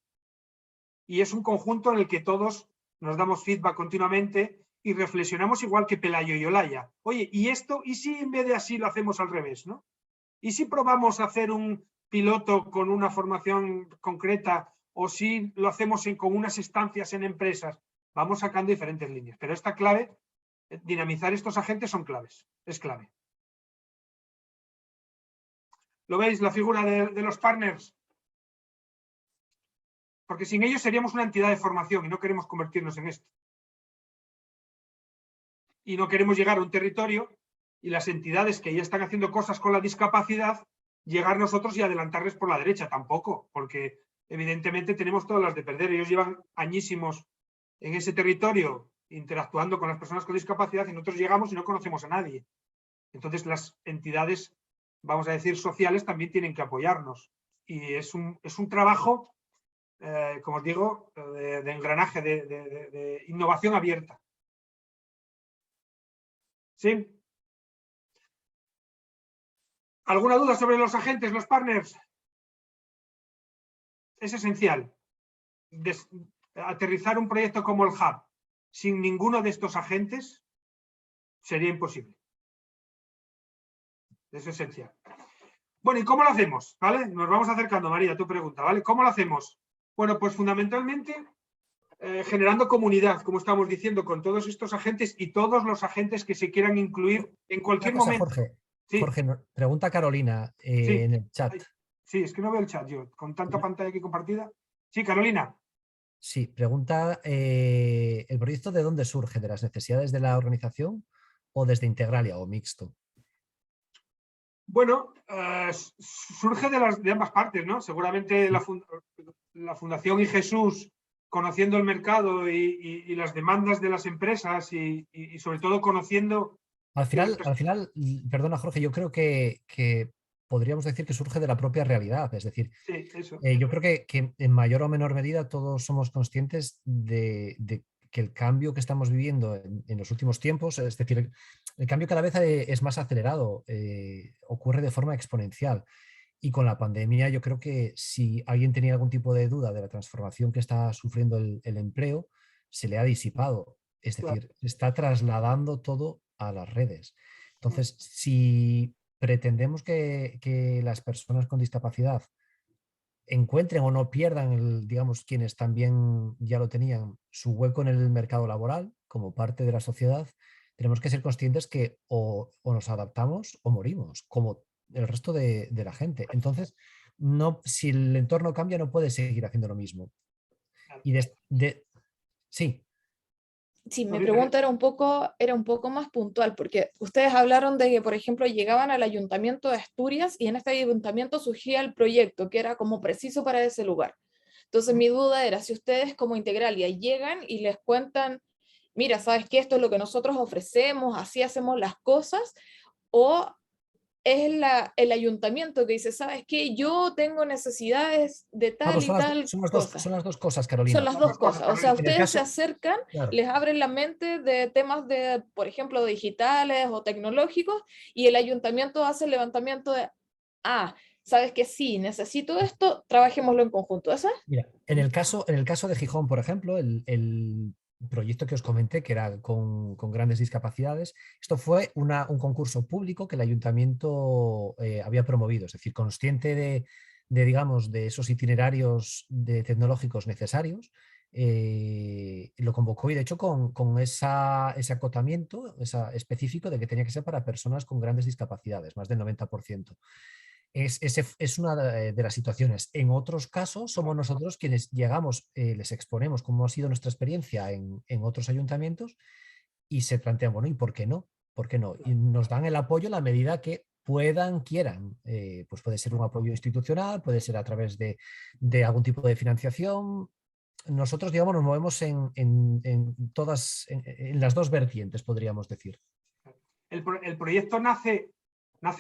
Y es un conjunto en el que todos nos damos feedback continuamente y reflexionamos igual que Pelayo y Olaya. Oye, ¿y esto? ¿Y si en vez de así lo hacemos al revés, ¿no? ¿Y si probamos a hacer un piloto con una formación concreta o si lo hacemos con unas estancias en empresas? Vamos sacando diferentes líneas. Pero esta clave, dinamizar estos agentes son claves. Es clave. ¿Lo veis? La figura de los partners. Porque sin ellos seríamos una entidad de formación y no queremos convertirnos en esto. Y no queremos llegar a un territorio y las entidades que ya están haciendo cosas con la discapacidad, llegar nosotros y adelantarles por la derecha. Tampoco, porque evidentemente tenemos todas las de perder. Ellos llevan añísimos en ese territorio interactuando con las personas con discapacidad y nosotros llegamos y no conocemos a nadie. Entonces las entidades, vamos a decir, sociales también tienen que apoyarnos. Y es un trabajo, como os digo, de engranaje, de innovación abierta. ¿Sí? ¿Alguna duda sobre los agentes, los partners? Es esencial. Aterrizar un proyecto como el Hub sin ninguno de estos agentes sería imposible. Es esencial. Bueno, ¿y cómo lo hacemos? ¿Vale? Nos vamos acercando, María, tu pregunta, ¿vale? ¿Cómo lo hacemos? Bueno, pues fundamentalmente generando comunidad, como estamos diciendo, con todos estos agentes y todos los agentes que se quieran incluir en cualquier momento. Jorge, ¿Sí? Jorge, pregunta Carolina Sí. en el chat. Sí, es que no veo el chat yo, con tanta pantalla aquí compartida. Sí, Carolina. Sí, pregunta, ¿el proyecto de dónde surge? ¿De las necesidades de la organización o desde Integralia o mixto? Bueno, surge de ambas partes, ¿no? Seguramente la Fundación y Jesús, conociendo el mercado y las demandas de las empresas y sobre todo conociendo... Al final, perdona Jorge, yo creo que podríamos decir que surge de la propia realidad. Es decir, sí, eso. Yo creo que en mayor o menor medida todos somos conscientes de que el cambio que estamos viviendo en los últimos tiempos, es decir, el cambio cada vez es más acelerado, ocurre de forma exponencial. Y con la pandemia yo creo que si alguien tenía algún tipo de duda de la transformación que está sufriendo el empleo, se le ha disipado. Es decir, se está trasladando todo a las redes. Entonces, si pretendemos que las personas con discapacidad encuentren o no pierdan, digamos, quienes también ya lo tenían, su hueco en el mercado laboral como parte de la sociedad, tenemos que ser conscientes que o nos adaptamos o morimos, como el resto de la gente. Entonces, no, si el entorno cambia, no puedes seguir haciendo lo mismo. Y sí. Sí, mi pregunta era un poco más puntual, porque ustedes hablaron de que, por ejemplo, llegaban al Ayuntamiento de Asturias y en este ayuntamiento surgía el proyecto que era como preciso para ese lugar. Entonces mi duda era si ustedes como Integralia llegan y les cuentan, mira, ¿sabes qué? Esto es lo que nosotros ofrecemos, así hacemos las cosas, o es el ayuntamiento que dice, ¿sabes qué? Yo tengo necesidades de tal y tal cosa. Son las dos cosas, Carolina. Son las dos cosas. O sea, ustedes se acercan, claro, les abren la mente de temas de, por ejemplo, digitales o tecnológicos, y el ayuntamiento hace el levantamiento de, ¿sabes qué? Sí, necesito esto, trabajémoslo en conjunto. ¿Esa? Mira, en el caso de Gijón, por ejemplo, el proyecto que os comenté, que era con grandes discapacidades, esto fue un concurso público que el ayuntamiento había promovido, es decir, consciente digamos, de esos itinerarios tecnológicos necesarios, lo convocó y de hecho con ese acotamiento específico de que tenía que ser para personas con grandes discapacidades, más del 90%. Es una de las situaciones. En otros casos somos nosotros quienes llegamos, les exponemos cómo ha sido nuestra experiencia en otros ayuntamientos y se plantean, bueno, ¿y por qué no? ¿Por qué no? Y nos dan el apoyo a la medida que puedan, quieran. Pues puede ser un apoyo institucional, puede ser a través de algún tipo de financiación. Nosotros, digamos, nos movemos en las dos vertientes, podríamos decir. El proyecto nace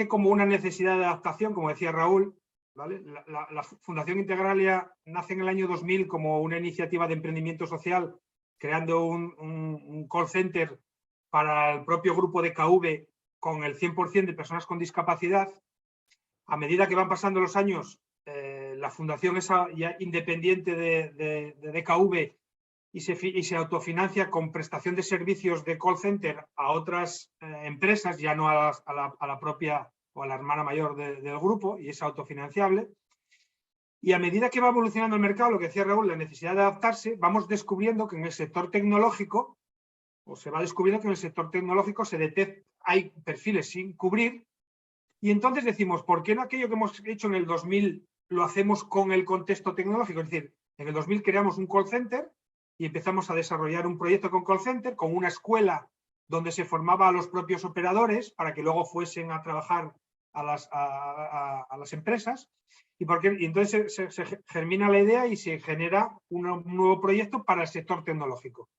como una necesidad de adaptación, como decía Raúl, ¿vale? La Fundación Integralia nace en el año 2000 como una iniciativa de emprendimiento social, creando un call center para el propio grupo de KV con el 100% de personas con discapacidad. A medida que van pasando los años, la fundación es ya independiente de DKV y se autofinancia con prestación de servicios de call center a otras empresas, ya no a la propia o a la hermana mayor del grupo, y es autofinanciable. Y a medida que va evolucionando el mercado, lo que decía Raúl, la necesidad de adaptarse, vamos descubriendo que en el sector tecnológico, hay perfiles sin cubrir, y entonces decimos, ¿por qué no aquello que hemos hecho en el 2000 lo hacemos con el contexto tecnológico? Es decir, en el 2000 creamos un call center y empezamos a desarrollar un proyecto con call center, con una escuela donde se formaba a los propios operadores para que luego fuesen a trabajar a las empresas. Y entonces se germina la idea y se genera un nuevo proyecto para el sector tecnológico.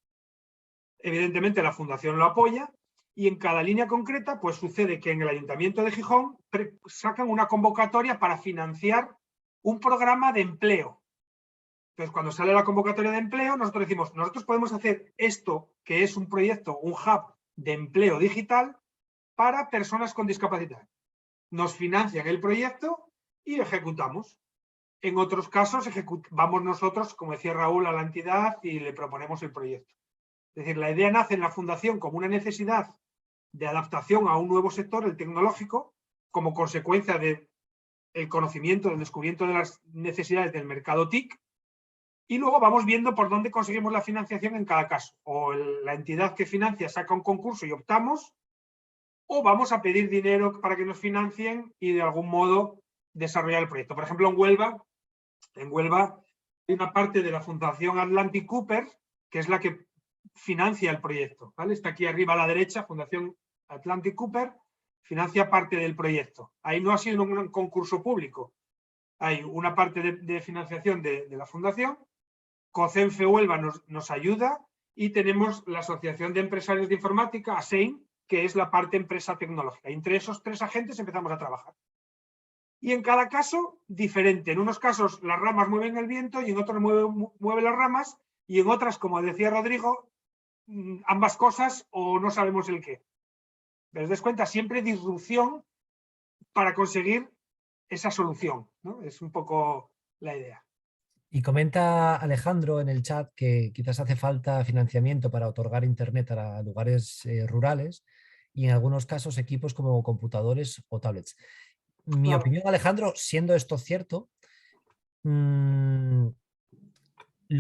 Evidentemente la Fundación lo apoya y en cada línea concreta pues sucede que en el Ayuntamiento de Gijón sacan una convocatoria para financiar un programa de empleo. Entonces, cuando sale la convocatoria de empleo, nosotros decimos, nosotros podemos hacer esto, que es un proyecto, un hub de empleo digital para personas con discapacidad. Nos financian el proyecto y ejecutamos. En otros casos, vamos nosotros, como decía Raúl, a la entidad y le proponemos el proyecto. Es decir, la idea nace en la Fundación como una necesidad de adaptación a un nuevo sector, el tecnológico, como consecuencia del conocimiento, del descubrimiento de las necesidades del mercado TIC, y luego vamos viendo por dónde conseguimos la financiación en cada caso. O la entidad que financia saca un concurso y optamos, o vamos a pedir dinero para que nos financien y de algún modo desarrollar el proyecto. Por ejemplo, en Huelva hay una parte de la Fundación Atlantic Cooper, que es la que financia el proyecto, ¿vale? Está aquí arriba a la derecha, Fundación Atlantic Cooper, financia parte del proyecto. Ahí no ha sido un concurso público. Hay una parte de financiación de la Fundación, COCENFE Huelva nos ayuda y tenemos la Asociación de Empresarios de Informática, ASEIN, que es la parte empresa tecnológica. Entre esos tres agentes empezamos a trabajar. Y en cada caso, diferente. En unos casos las ramas mueven el viento y en otros mueve las ramas y en otras, como decía Rodrigo, ambas cosas o no sabemos el qué. ¿Os das cuenta? Siempre disrupción para conseguir esa solución, ¿no? Es un poco la idea. Y comenta Alejandro en el chat que quizás hace falta financiamiento para otorgar internet a lugares rurales y en algunos casos equipos como computadores o tablets. Mi opinión, Alejandro, siendo esto cierto, Lo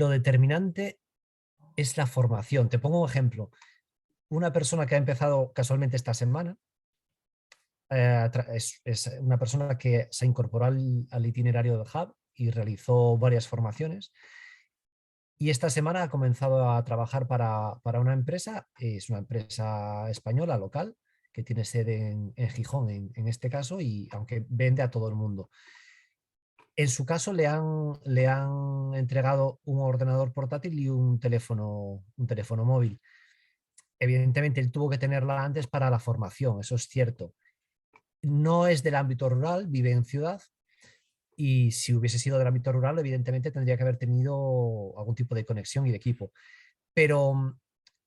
determinante es la formación. Te pongo un ejemplo. Una persona que ha empezado casualmente esta semana, es una persona que se incorporó al itinerario del Hub y realizó varias formaciones. Y esta semana ha comenzado a trabajar para una empresa, es una empresa española local, que tiene sede en Gijón en este caso, y aunque vende a todo el mundo. En su caso le han entregado un ordenador portátil y un teléfono móvil. Evidentemente él tuvo que tenerla antes para la formación, eso es cierto. No es del ámbito rural, vive en ciudad, y si hubiese sido del ámbito rural, evidentemente tendría que haber tenido algún tipo de conexión y de equipo. Pero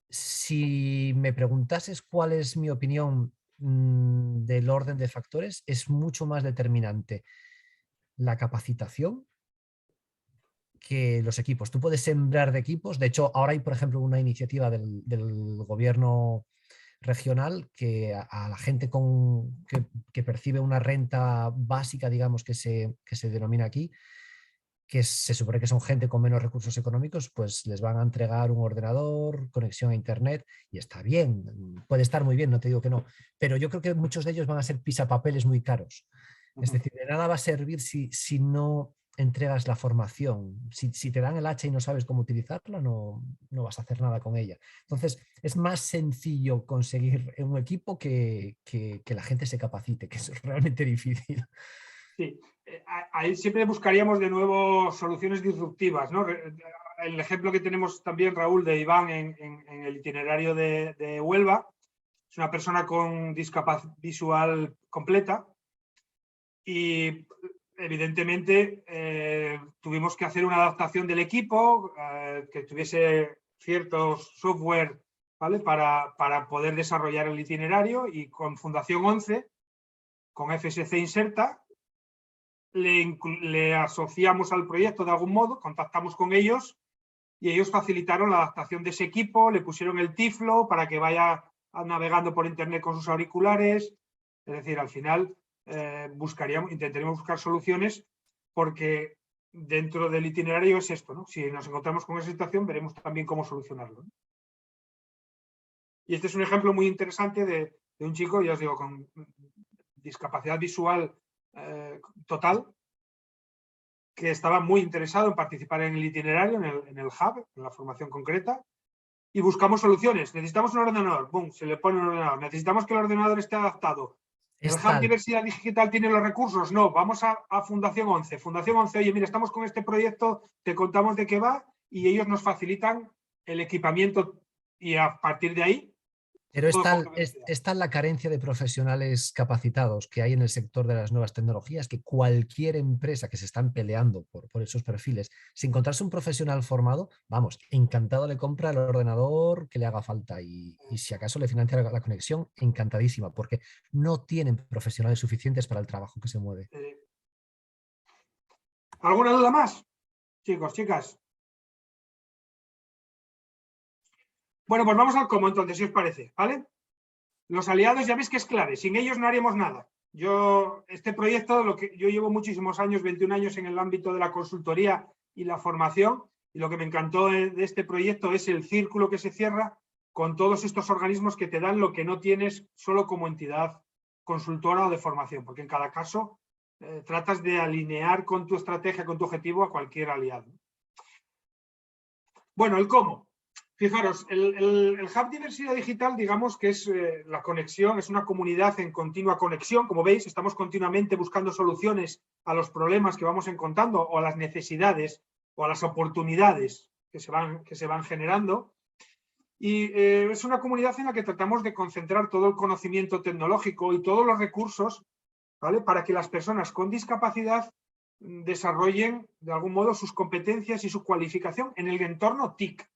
si me preguntases cuál es mi opinión del orden de factores, es mucho más determinante la capacitación que los equipos. Tú puedes sembrar de equipos. De hecho, ahora hay, por ejemplo, una iniciativa del gobierno regional que a la gente que percibe una renta básica, digamos, que se denomina aquí, que se supone que son gente con menos recursos económicos, pues les van a entregar un ordenador, conexión a internet, y está bien, puede estar muy bien, no te digo que no, pero yo creo que muchos de ellos van a ser pisapapeles muy caros. Es decir, de nada va a servir si no entregas la formación. Si te dan el hacha y no sabes cómo utilizarla, no vas a hacer nada con ella. Entonces, es más sencillo conseguir un equipo que la gente se capacite, que eso es realmente difícil. Sí, ahí siempre buscaríamos de nuevo soluciones disruptivas, ¿no? El ejemplo que tenemos también, Raúl, de Iván en el itinerario de Huelva, es una persona con discapacidad visual completa y evidentemente tuvimos que hacer una adaptación del equipo, que tuviese ciertos software, ¿vale? para poder desarrollar el itinerario, y con Fundación 11, con FSC Inserta, le asociamos al proyecto de algún modo, contactamos con ellos y ellos facilitaron la adaptación de ese equipo, le pusieron el Tiflo para que vaya navegando por internet con sus auriculares. Es decir, al final intentaremos buscar soluciones, porque dentro del itinerario es esto, ¿no? Si nos encontramos con esa situación, veremos también cómo solucionarlo, ¿no? Y este es un ejemplo muy interesante de un chico, ya os digo, con discapacidad visual total, que estaba muy interesado en participar en el itinerario, en el hub, en la formación concreta, y buscamos soluciones. Necesitamos un ordenador, ¡bum!, se le pone un ordenador. Necesitamos que el ordenador esté adaptado. ¿El hub Diversidad Digital tiene los recursos? No, vamos a Fundación 11. Fundación 11, oye, mira, estamos con este proyecto, te contamos de qué va, y ellos nos facilitan el equipamiento, y a partir de ahí... Pero está la carencia de profesionales capacitados que hay en el sector de las nuevas tecnologías, que cualquier empresa que se están peleando por esos perfiles, si encontrarse un profesional formado, vamos, encantado le compra el ordenador que le haga falta, y si acaso le financia la conexión, encantadísima, porque no tienen profesionales suficientes para el trabajo que se mueve. ¿Alguna duda más, chicos, chicas? Bueno, pues vamos al cómo entonces, si os parece, ¿vale? Los aliados ya veis que es clave, sin ellos no haríamos nada. Este proyecto, yo llevo muchísimos años, 21 años en el ámbito de la consultoría y la formación, y lo que me encantó de este proyecto es el círculo que se cierra con todos estos organismos que te dan lo que no tienes solo como entidad consultora o de formación, porque en cada caso tratas de alinear con tu estrategia, con tu objetivo a cualquier aliado. Bueno, el cómo. Fijaros, el Hub Diversidad Digital, digamos que es la conexión, es una comunidad en continua conexión. Como veis, estamos continuamente buscando soluciones a los problemas que vamos encontrando, o a las necesidades o a las oportunidades que se van generando. Y es una comunidad en la que tratamos de concentrar todo el conocimiento tecnológico y todos los recursos, ¿vale?, para que las personas con discapacidad desarrollen de algún modo sus competencias y su cualificación en el entorno TIC.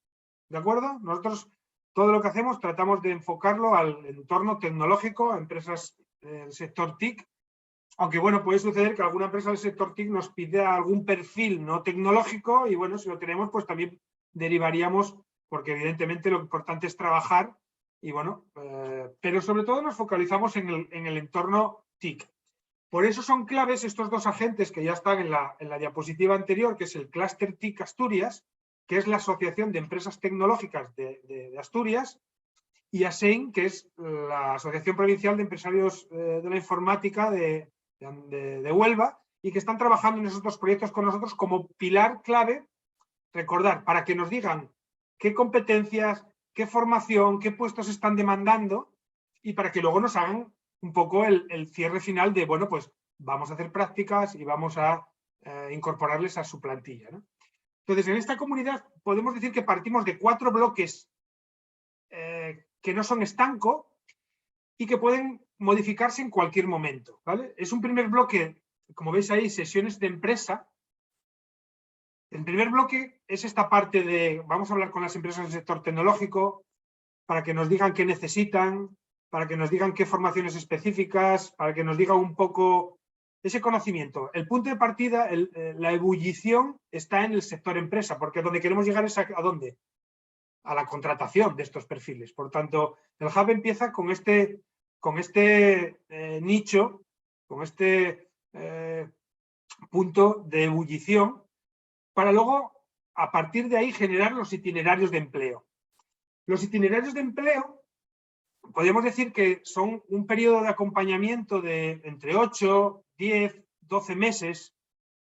¿De acuerdo? Nosotros todo lo que hacemos tratamos de enfocarlo al entorno tecnológico, a empresas del sector TIC, aunque bueno, puede suceder que alguna empresa del sector TIC nos pide algún perfil no tecnológico, y bueno, si lo tenemos, pues también derivaríamos, porque evidentemente lo importante es trabajar, y bueno, pero sobre todo nos focalizamos en el entorno TIC. Por eso son claves estos dos agentes que ya están en la diapositiva anterior, que es el Cluster TIC Asturias, que es la Asociación de Empresas Tecnológicas de Asturias, y ASEIN, que es la Asociación Provincial de Empresarios de la Informática de Huelva, y que están trabajando en esos dos proyectos con nosotros como pilar clave, recordar, para que nos digan qué competencias, qué formación, qué puestos están demandando, y para que luego nos hagan un poco el cierre final de, bueno, pues vamos a hacer prácticas y vamos a incorporarles a su plantilla, ¿no? Entonces, en esta comunidad podemos decir que partimos de 4 bloques que no son estanco y que pueden modificarse en cualquier momento, ¿vale? Es un primer bloque, como veis ahí, sesiones de empresa. El primer bloque es esta parte de, vamos a hablar con las empresas del sector tecnológico para que nos digan qué necesitan, para que nos digan qué formaciones específicas, para que nos digan un poco ese conocimiento. El punto de partida, la ebullición está en el sector empresa, porque donde queremos llegar es ¿a dónde? A la contratación de estos perfiles. Por tanto, el Hub empieza con este nicho, con este punto de ebullición, para luego, a partir de ahí, generar los itinerarios de empleo. Los itinerarios de empleo, podemos decir que son un periodo de acompañamiento de entre 8, 10, 12 meses,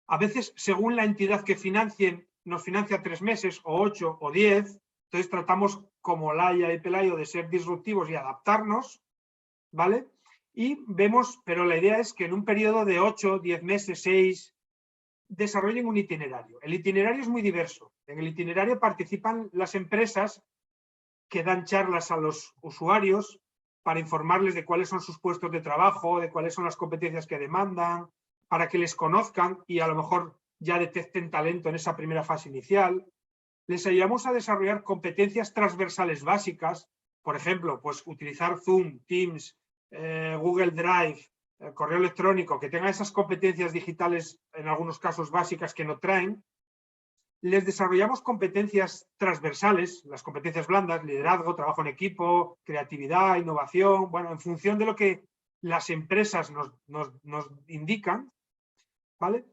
a veces según la entidad que financien, nos financia 3 meses, o 8, o 10, entonces tratamos como Laia y Pelayo de ser disruptivos y adaptarnos, ¿vale? Y vemos, pero la idea es que en un periodo de 8, 10 meses, 6, desarrollen un itinerario. El itinerario es muy diverso. En el itinerario participan las empresas que dan charlas a los usuarios para informarles de cuáles son sus puestos de trabajo, de cuáles son las competencias que demandan, para que les conozcan y a lo mejor ya detecten talento en esa primera fase inicial. Les ayudamos a desarrollar competencias transversales básicas, por ejemplo, pues utilizar Zoom, Teams, Google Drive, correo electrónico, que tengan esas competencias digitales, en algunos casos básicas, que no traen. Les desarrollamos competencias transversales, las competencias blandas, liderazgo, trabajo en equipo, creatividad, innovación, bueno, en función de lo que las empresas nos indican, ¿vale?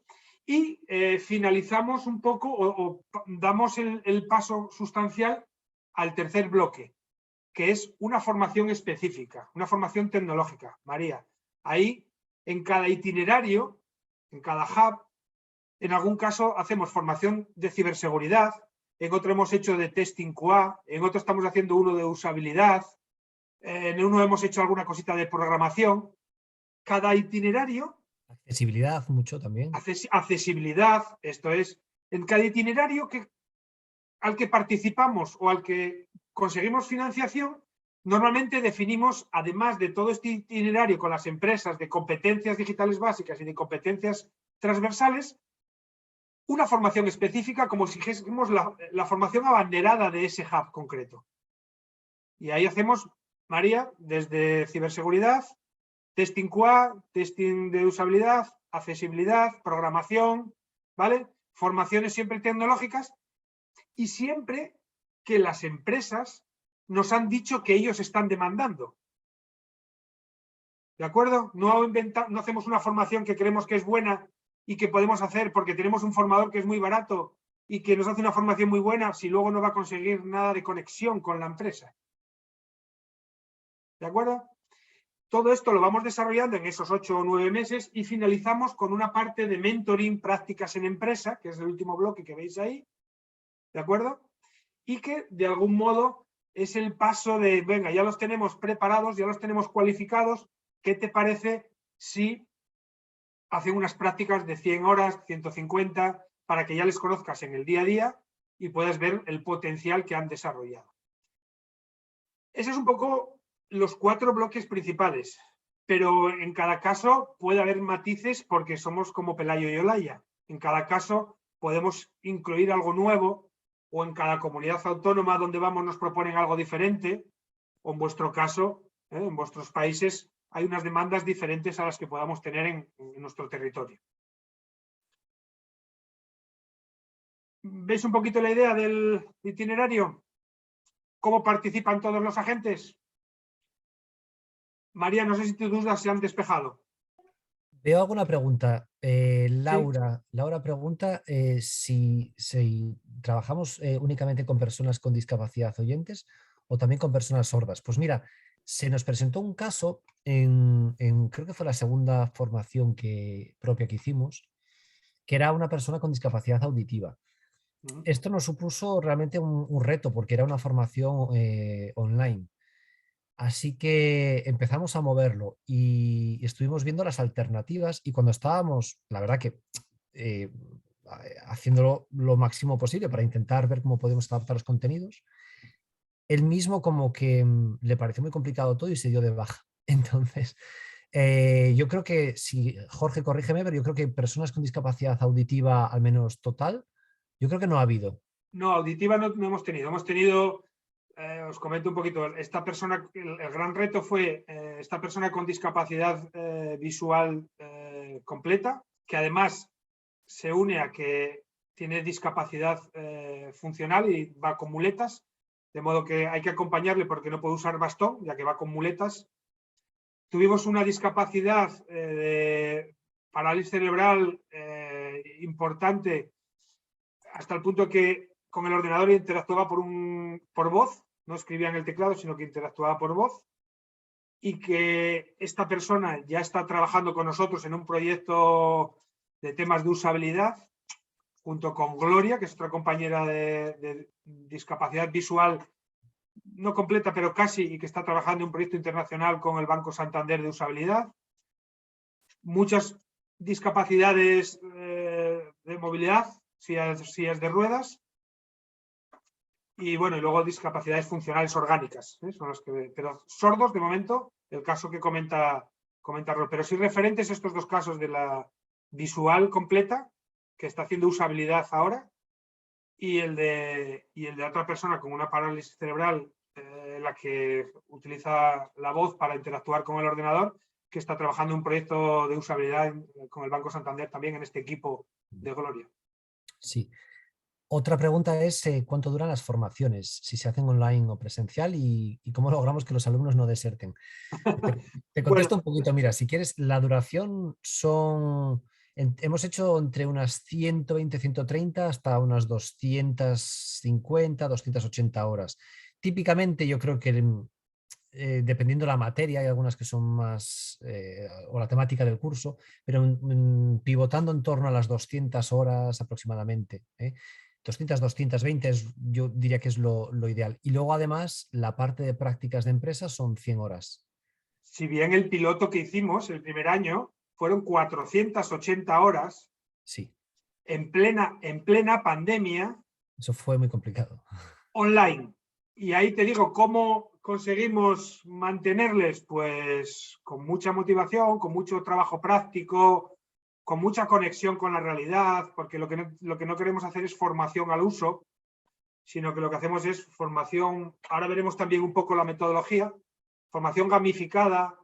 Y finalizamos un poco o damos el paso sustancial al tercer bloque, que es una formación específica, una formación tecnológica. María, ahí en cada itinerario, en cada hub, en algún caso hacemos formación de ciberseguridad, en otro hemos hecho de testing QA, en otro estamos haciendo uno de usabilidad, en uno hemos hecho alguna cosita de programación. Cada itinerario... Accesibilidad mucho también. Accesibilidad, esto es, en cada itinerario al que participamos o al que conseguimos financiación, normalmente definimos, además de todo este itinerario con las empresas de competencias digitales básicas y de competencias transversales, una formación específica, como si dijésemos la formación abanderada de ese hub concreto. Y ahí hacemos, María, desde ciberseguridad, testing QA, testing de usabilidad, accesibilidad, programación, ¿vale? Formaciones siempre tecnológicas y siempre que las empresas nos han dicho que ellos están demandando. ¿De acuerdo? No hacemos una formación que creemos que es buena y que podemos hacer porque tenemos un formador que es muy barato y que nos hace una formación muy buena si luego no va a conseguir nada de conexión con la empresa. ¿De acuerdo? Todo esto lo vamos desarrollando en esos 8 o 9 meses y finalizamos con una parte de mentoring, prácticas en empresa, que es el último bloque que veis ahí, ¿de acuerdo? Y que de algún modo es el paso de, venga, ya los tenemos preparados, ya los tenemos cualificados, ¿qué te parece si hacen unas prácticas de 100 horas, 150, para que ya les conozcas en el día a día y puedas ver el potencial que han desarrollado? Ese es un poco los 4 bloques principales, pero en cada caso puede haber matices porque somos como Pelayo y Olaya. En cada caso podemos incluir algo nuevo o en cada comunidad autónoma donde vamos nos proponen algo diferente o en vuestro caso, en vuestros países hay unas demandas diferentes a las que podamos tener en nuestro territorio. ¿Veis un poquito la idea del itinerario? ¿Cómo participan todos los agentes? María, no sé si tus dudas se han despejado. Veo alguna pregunta. Laura pregunta si trabajamos únicamente con personas con discapacidad oyentes o también con personas sordas. Pues mira, se nos presentó un caso creo que fue la segunda formación propia que hicimos, que era una persona con discapacidad auditiva. Esto nos supuso realmente un reto porque era una formación online. Así que empezamos a moverlo y estuvimos viendo las alternativas y cuando estábamos, la verdad que eh, haciéndolo lo máximo posible para intentar ver cómo podemos adaptar los contenidos, él mismo como que le pareció muy complicado todo y se dio de baja. Entonces, yo creo que, si Jorge, corrígeme, pero yo creo que personas con discapacidad auditiva, al menos total, yo creo que no ha habido. No, auditiva no hemos tenido. Hemos tenido, os comento un poquito, esta persona, el gran reto fue esta persona con discapacidad visual completa, que además se une a que tiene discapacidad funcional y va con muletas, de modo que hay que acompañarle porque no puede usar bastón, ya que va con muletas. Tuvimos una discapacidad de parálisis cerebral importante, hasta el punto que con el ordenador interactuaba por voz, no escribía en el teclado, sino que interactuaba por voz, y que esta persona ya está trabajando con nosotros en un proyecto de temas de usabilidad, junto con Gloria, que es otra compañera de discapacidad visual, no completa, pero casi, y que está trabajando en un proyecto internacional con el Banco Santander de usabilidad. Muchas discapacidades de movilidad, sillas de ruedas, y bueno, y luego discapacidades funcionales orgánicas, son los que, pero sordos de momento, el caso que comenta Rol, pero sí referentes estos dos casos de la visual completa, que está haciendo usabilidad ahora, y el de otra persona con una parálisis cerebral, la que utiliza la voz para interactuar con el ordenador, que está trabajando en un proyecto de usabilidad con el Banco Santander también en este equipo de Gloria. Sí. Otra pregunta es ¿cuánto duran las formaciones? Si se hacen online o presencial y cómo logramos que los alumnos no deserten. Te contesto un poquito. Mira, si quieres, la duración hemos hecho entre unas 120, 130 hasta unas 250, 280 horas. Típicamente yo creo que dependiendo de la materia, hay algunas que son más, o la temática del curso, pero pivotando en torno a las 200 horas aproximadamente. 200, 220 yo diría que es lo ideal. Y luego además la parte de prácticas de empresa son 100 horas. Si bien el piloto que hicimos el primer año fueron 480 horas, sí, en plena pandemia. Eso fue muy complicado. Online. Y ahí te digo, ¿cómo conseguimos mantenerles? Pues con mucha motivación, con mucho trabajo práctico, con mucha conexión con la realidad, porque lo que no queremos hacer es formación al uso, sino que lo que hacemos es formación, ahora veremos también un poco la metodología, formación gamificada,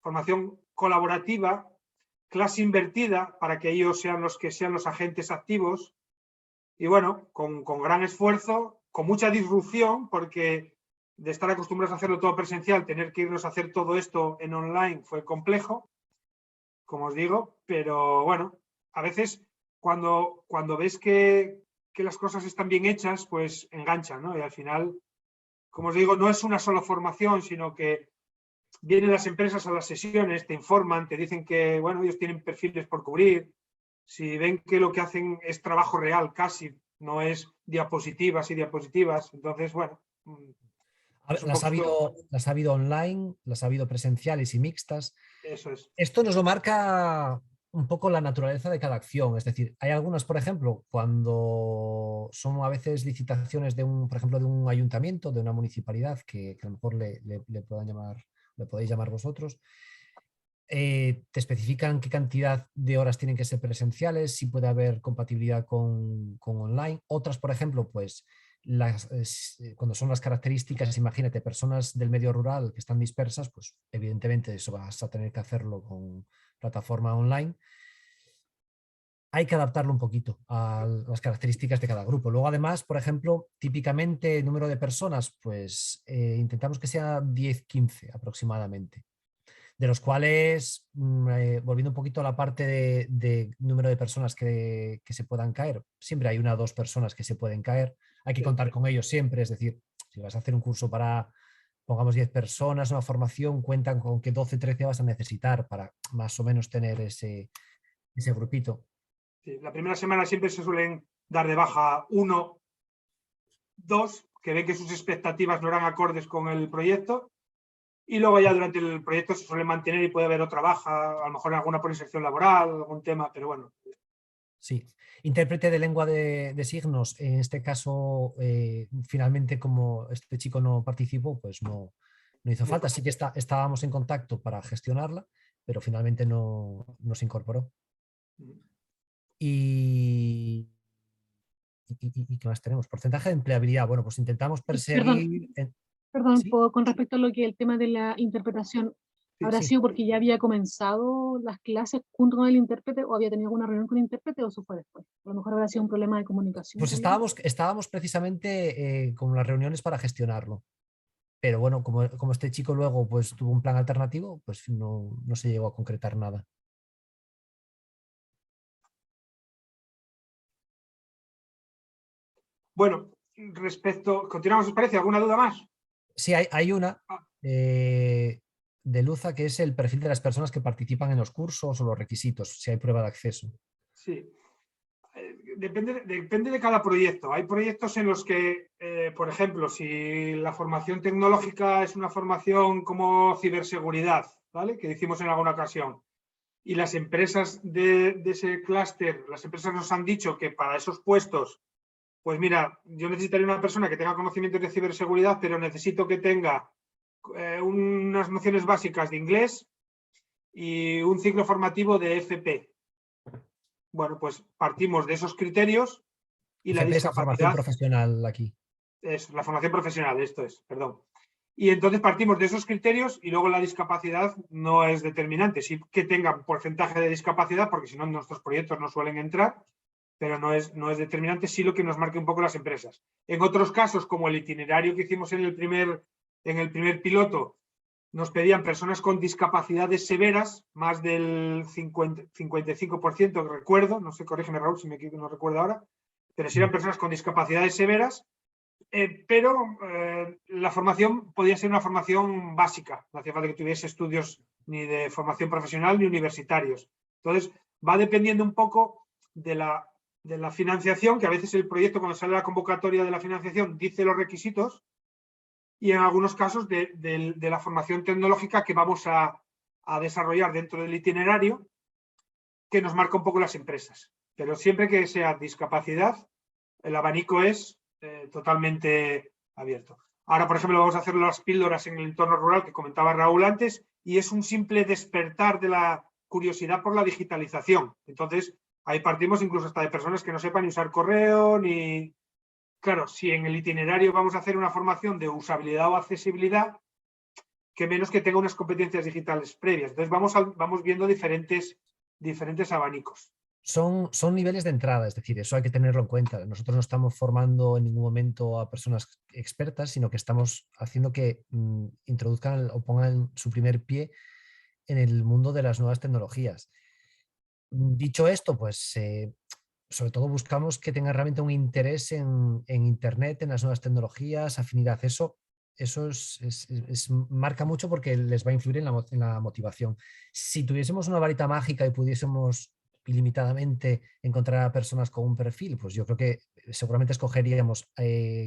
formación colaborativa, clase invertida para que ellos sean los agentes activos y bueno, con gran esfuerzo, con mucha disrupción, porque de estar acostumbrados a hacerlo todo presencial, tener que irnos a hacer todo esto en online fue complejo, como os digo, pero bueno, a veces cuando ves que las cosas están bien hechas, pues enganchan, ¿no? Y al final, como os digo, no es una sola formación, sino que vienen las empresas a las sesiones, te informan, te dicen que, bueno, ellos tienen perfiles por cubrir, si ven que lo que hacen es trabajo real casi, no es diapositivas y diapositivas, entonces, bueno. Las ha habido online, las ha habido presenciales y mixtas. Eso es. Esto nos lo marca un poco la naturaleza de cada acción. Es decir, hay algunas, por ejemplo, cuando son a veces licitaciones por ejemplo, de un ayuntamiento, de una municipalidad, que a lo mejor le podéis llamar vosotros, te especifican qué cantidad de horas tienen que ser presenciales, si puede haber compatibilidad con online. Otras, por ejemplo, pues cuando son las características, imagínate, personas del medio rural que están dispersas, pues evidentemente eso vas a tener que hacerlo con plataforma online. Hay que adaptarlo un poquito a las características de cada grupo. Luego, además, por ejemplo, típicamente el número de personas, pues intentamos que sea 10-15 aproximadamente. de los cuales, volviendo un poquito a la parte de número de personas que se puedan caer, siempre hay 1 o 2 personas que se pueden caer, hay que contar con ellos siempre, es decir, si vas a hacer un curso para, pongamos 10 personas, una formación, cuentan con que 12, 13 vas a necesitar para más o menos tener ese grupito. Sí, la primera semana siempre se suelen dar de baja 1, 2, que ven que sus expectativas no eran acordes con el proyecto, y luego ya durante el proyecto se suele mantener y puede haber otra baja, a lo mejor alguna por inserción laboral, algún tema, pero bueno. Sí, intérprete de lengua de signos, en este caso, finalmente como este chico no participó, pues no hizo falta. Sí que estábamos en contacto para gestionarla, pero finalmente no se incorporó. ¿Y qué más tenemos? Porcentaje de empleabilidad. Bueno, pues intentamos perseguir... Perdón, ¿Sí? con respecto a lo que el tema de la interpretación, ¿habrá Sí. sido porque ya había comenzado las clases junto con el intérprete o había tenido alguna reunión con el intérprete o eso fue después? A lo mejor habrá sido un problema de comunicación. Pues también. estábamos precisamente con las reuniones para gestionarlo. Pero bueno, como este chico luego pues tuvo un plan alternativo, pues no se llegó a concretar nada. Bueno, continuamos, ¿os parece? ¿Alguna duda más? Sí, hay una de Luza, que es el perfil de las personas que participan en los cursos o los requisitos, si hay prueba de acceso. Sí. Depende de cada proyecto. Hay proyectos en los que, por ejemplo, si la formación tecnológica es una formación como ciberseguridad, ¿vale? Que hicimos en alguna ocasión, y las empresas de ese clúster, las empresas nos han dicho que para esos puestos, pues mira, yo necesitaría una persona que tenga conocimientos de ciberseguridad, pero necesito que tenga unas nociones básicas de inglés y un ciclo formativo de FP. Bueno, pues partimos de esos criterios y la FP es la formación discapacidad... profesional aquí. Es la formación profesional, esto es, perdón. Y entonces partimos de esos criterios y luego la discapacidad no es determinante. Sí que tengan porcentaje de discapacidad, porque si no nuestros proyectos no suelen entrar, pero no es determinante, sí lo que nos marque un poco las empresas. En otros casos, como el itinerario que hicimos en el primer piloto, nos pedían personas con discapacidades severas, más del 55%, recuerdo, no sé, corrígeme Raúl si me equivoco, no recuerdo ahora, pero sí eran personas con discapacidades severas, pero la formación podía ser una formación básica, no hacía falta que tuviese estudios ni de formación profesional ni universitarios. Entonces, va dependiendo un poco de la financiación, que a veces el proyecto, cuando sale la convocatoria de la financiación, dice los requisitos, y en algunos casos de la formación tecnológica que vamos a desarrollar dentro del itinerario, que nos marca un poco las empresas. Pero siempre que sea discapacidad, el abanico es totalmente abierto. Ahora, por ejemplo, vamos a hacer las píldoras en el entorno rural que comentaba Raúl antes, y es un simple despertar de la curiosidad por la digitalización. Entonces, ahí partimos incluso hasta de personas que no sepan ni usar correo, ni... Claro, si en el itinerario vamos a hacer una formación de usabilidad o accesibilidad, que menos que tenga unas competencias digitales previas. Entonces, vamos viendo diferentes abanicos. Son niveles de entrada, es decir, eso hay que tenerlo en cuenta. Nosotros no estamos formando en ningún momento a personas expertas, sino que estamos haciendo que introduzcan o pongan su primer pie en el mundo de las nuevas tecnologías. Dicho esto, pues sobre todo buscamos que tengan realmente un interés en Internet, en las nuevas tecnologías, afinidad. Eso marca mucho porque les va a influir en la motivación. Si tuviésemos una varita mágica y pudiésemos ilimitadamente encontrar a personas con un perfil, pues yo creo que seguramente escogeríamos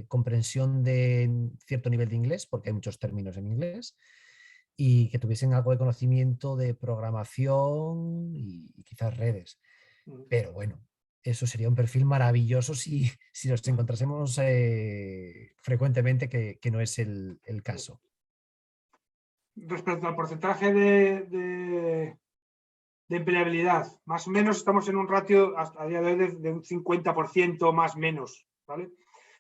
comprensión de cierto nivel de inglés, porque hay muchos términos en inglés, y que tuviesen algo de conocimiento de programación y quizás redes. Pero bueno, eso sería un perfil maravilloso si los encontrásemos frecuentemente, que no es el caso. Respecto al porcentaje de empleabilidad, más o menos estamos en un ratio a día de hoy de un 50% más o menos, ¿vale?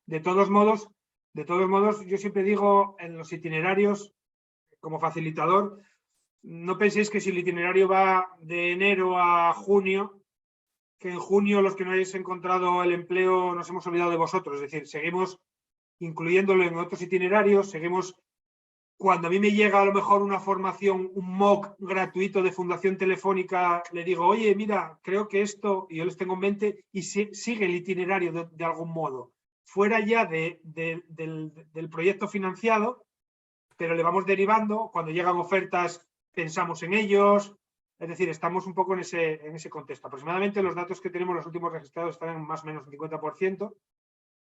De todos modos, yo siempre digo en los itinerarios, como facilitador, no penséis que si el itinerario va de enero a junio, que en junio los que no hayáis encontrado el empleo nos hemos olvidado de vosotros. Es decir, seguimos incluyéndolo en otros itinerarios, seguimos cuando a mí me llega a lo mejor una formación, un MOOC gratuito de Fundación Telefónica, le digo, oye, mira, creo que esto, y yo les tengo en mente, y sigue el itinerario de algún modo. Fuera ya del proyecto financiado, pero le vamos derivando, cuando llegan ofertas pensamos en ellos, es decir, estamos un poco en ese contexto. Aproximadamente los datos que tenemos, los últimos registrados, están en más o menos un 50%,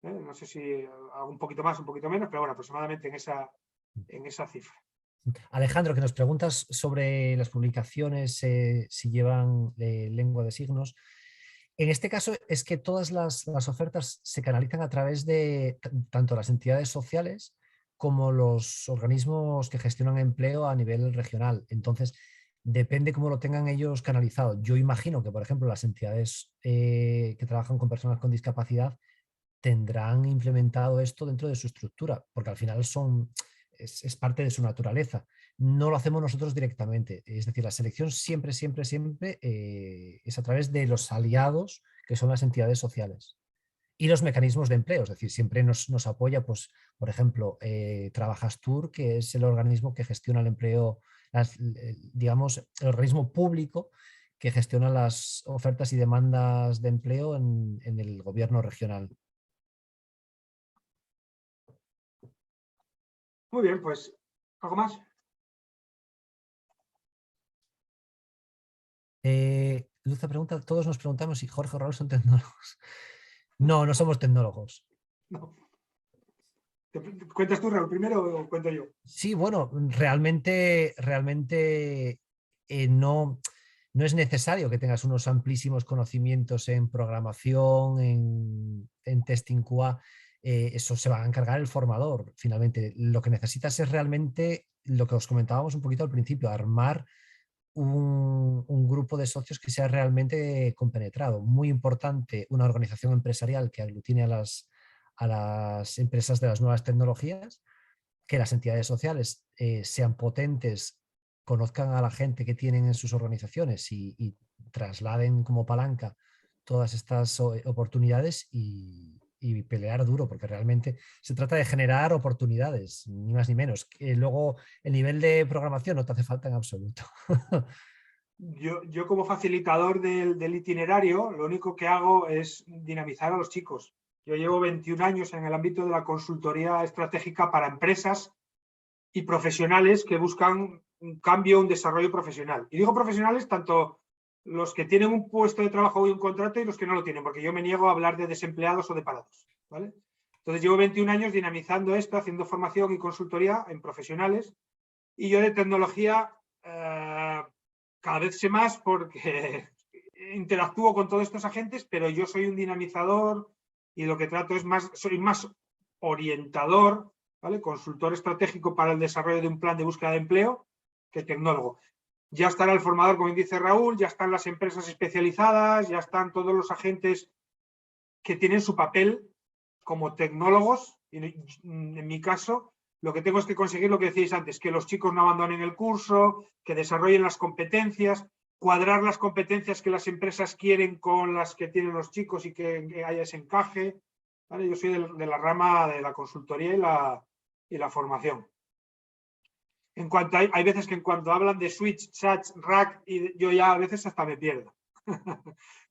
no sé si un poquito más, un poquito menos, pero bueno, aproximadamente en esa cifra. Alejandro, que nos preguntas sobre las publicaciones, si llevan lengua de signos. En este caso es que todas las ofertas se canalizan a través de tanto las entidades sociales como los organismos que gestionan empleo a nivel regional. Entonces, depende cómo lo tengan ellos canalizado. Yo imagino que, por ejemplo, las entidades que trabajan con personas con discapacidad tendrán implementado esto dentro de su estructura, porque al final es parte de su naturaleza. No lo hacemos nosotros directamente. Es decir, la selección siempre es a través de los aliados, que son las entidades sociales. Y los mecanismos de empleo, es decir, siempre nos apoya, pues, por ejemplo, Trabajastur, que es el organismo que gestiona el empleo, digamos, el organismo público que gestiona las ofertas y demandas de empleo en el gobierno regional. Muy bien, pues, ¿algo más? Luza pregunta, todos nos preguntamos si Jorge o Raúl son tecnólogos. No, no somos tecnólogos. No. ¿Cuentas tú, Raúl, primero o cuento yo? Sí, bueno, realmente no es necesario que tengas unos amplísimos conocimientos en programación, en testing QA. Eso se va a encargar el formador. Finalmente, lo que necesitas es realmente lo que os comentábamos un poquito al principio, armar un grupo de socios que sea realmente compenetrado. Muy importante, una organización empresarial que aglutine a las empresas de las nuevas tecnologías, que las entidades sociales sean potentes, conozcan a la gente que tienen en sus organizaciones y trasladen como palanca todas estas oportunidades y pelear duro, porque realmente se trata de generar oportunidades, ni más ni menos. Luego, el nivel de programación no te hace falta en absoluto. Yo como facilitador del itinerario, lo único que hago es dinamizar a los chicos. Yo llevo 21 años en el ámbito de la consultoría estratégica para empresas y profesionales que buscan un cambio, un desarrollo profesional. Y digo profesionales tanto los que tienen un puesto de trabajo y un contrato y los que no lo tienen, porque yo me niego a hablar de desempleados o de parados, ¿vale? Entonces llevo 21 años dinamizando esto, haciendo formación y consultoría en profesionales, y yo de tecnología cada vez sé más porque interactúo con todos estos agentes, pero yo soy un dinamizador y lo que trato es soy más orientador, ¿vale? Consultor estratégico para el desarrollo de un plan de búsqueda de empleo que tecnólogo. Ya estará el formador, como dice Raúl, ya están las empresas especializadas, ya están todos los agentes que tienen su papel como tecnólogos. En mi caso, lo que tengo es que conseguir lo que decíais antes, que los chicos no abandonen el curso, que desarrollen las competencias, cuadrar las competencias que las empresas quieren con las que tienen los chicos y que haya ese encaje, ¿vale? Yo soy de la rama de la consultoría y la formación. En cuanto hay veces que en cuanto hablan de switch, chat, rack, yo ya a veces hasta me pierdo.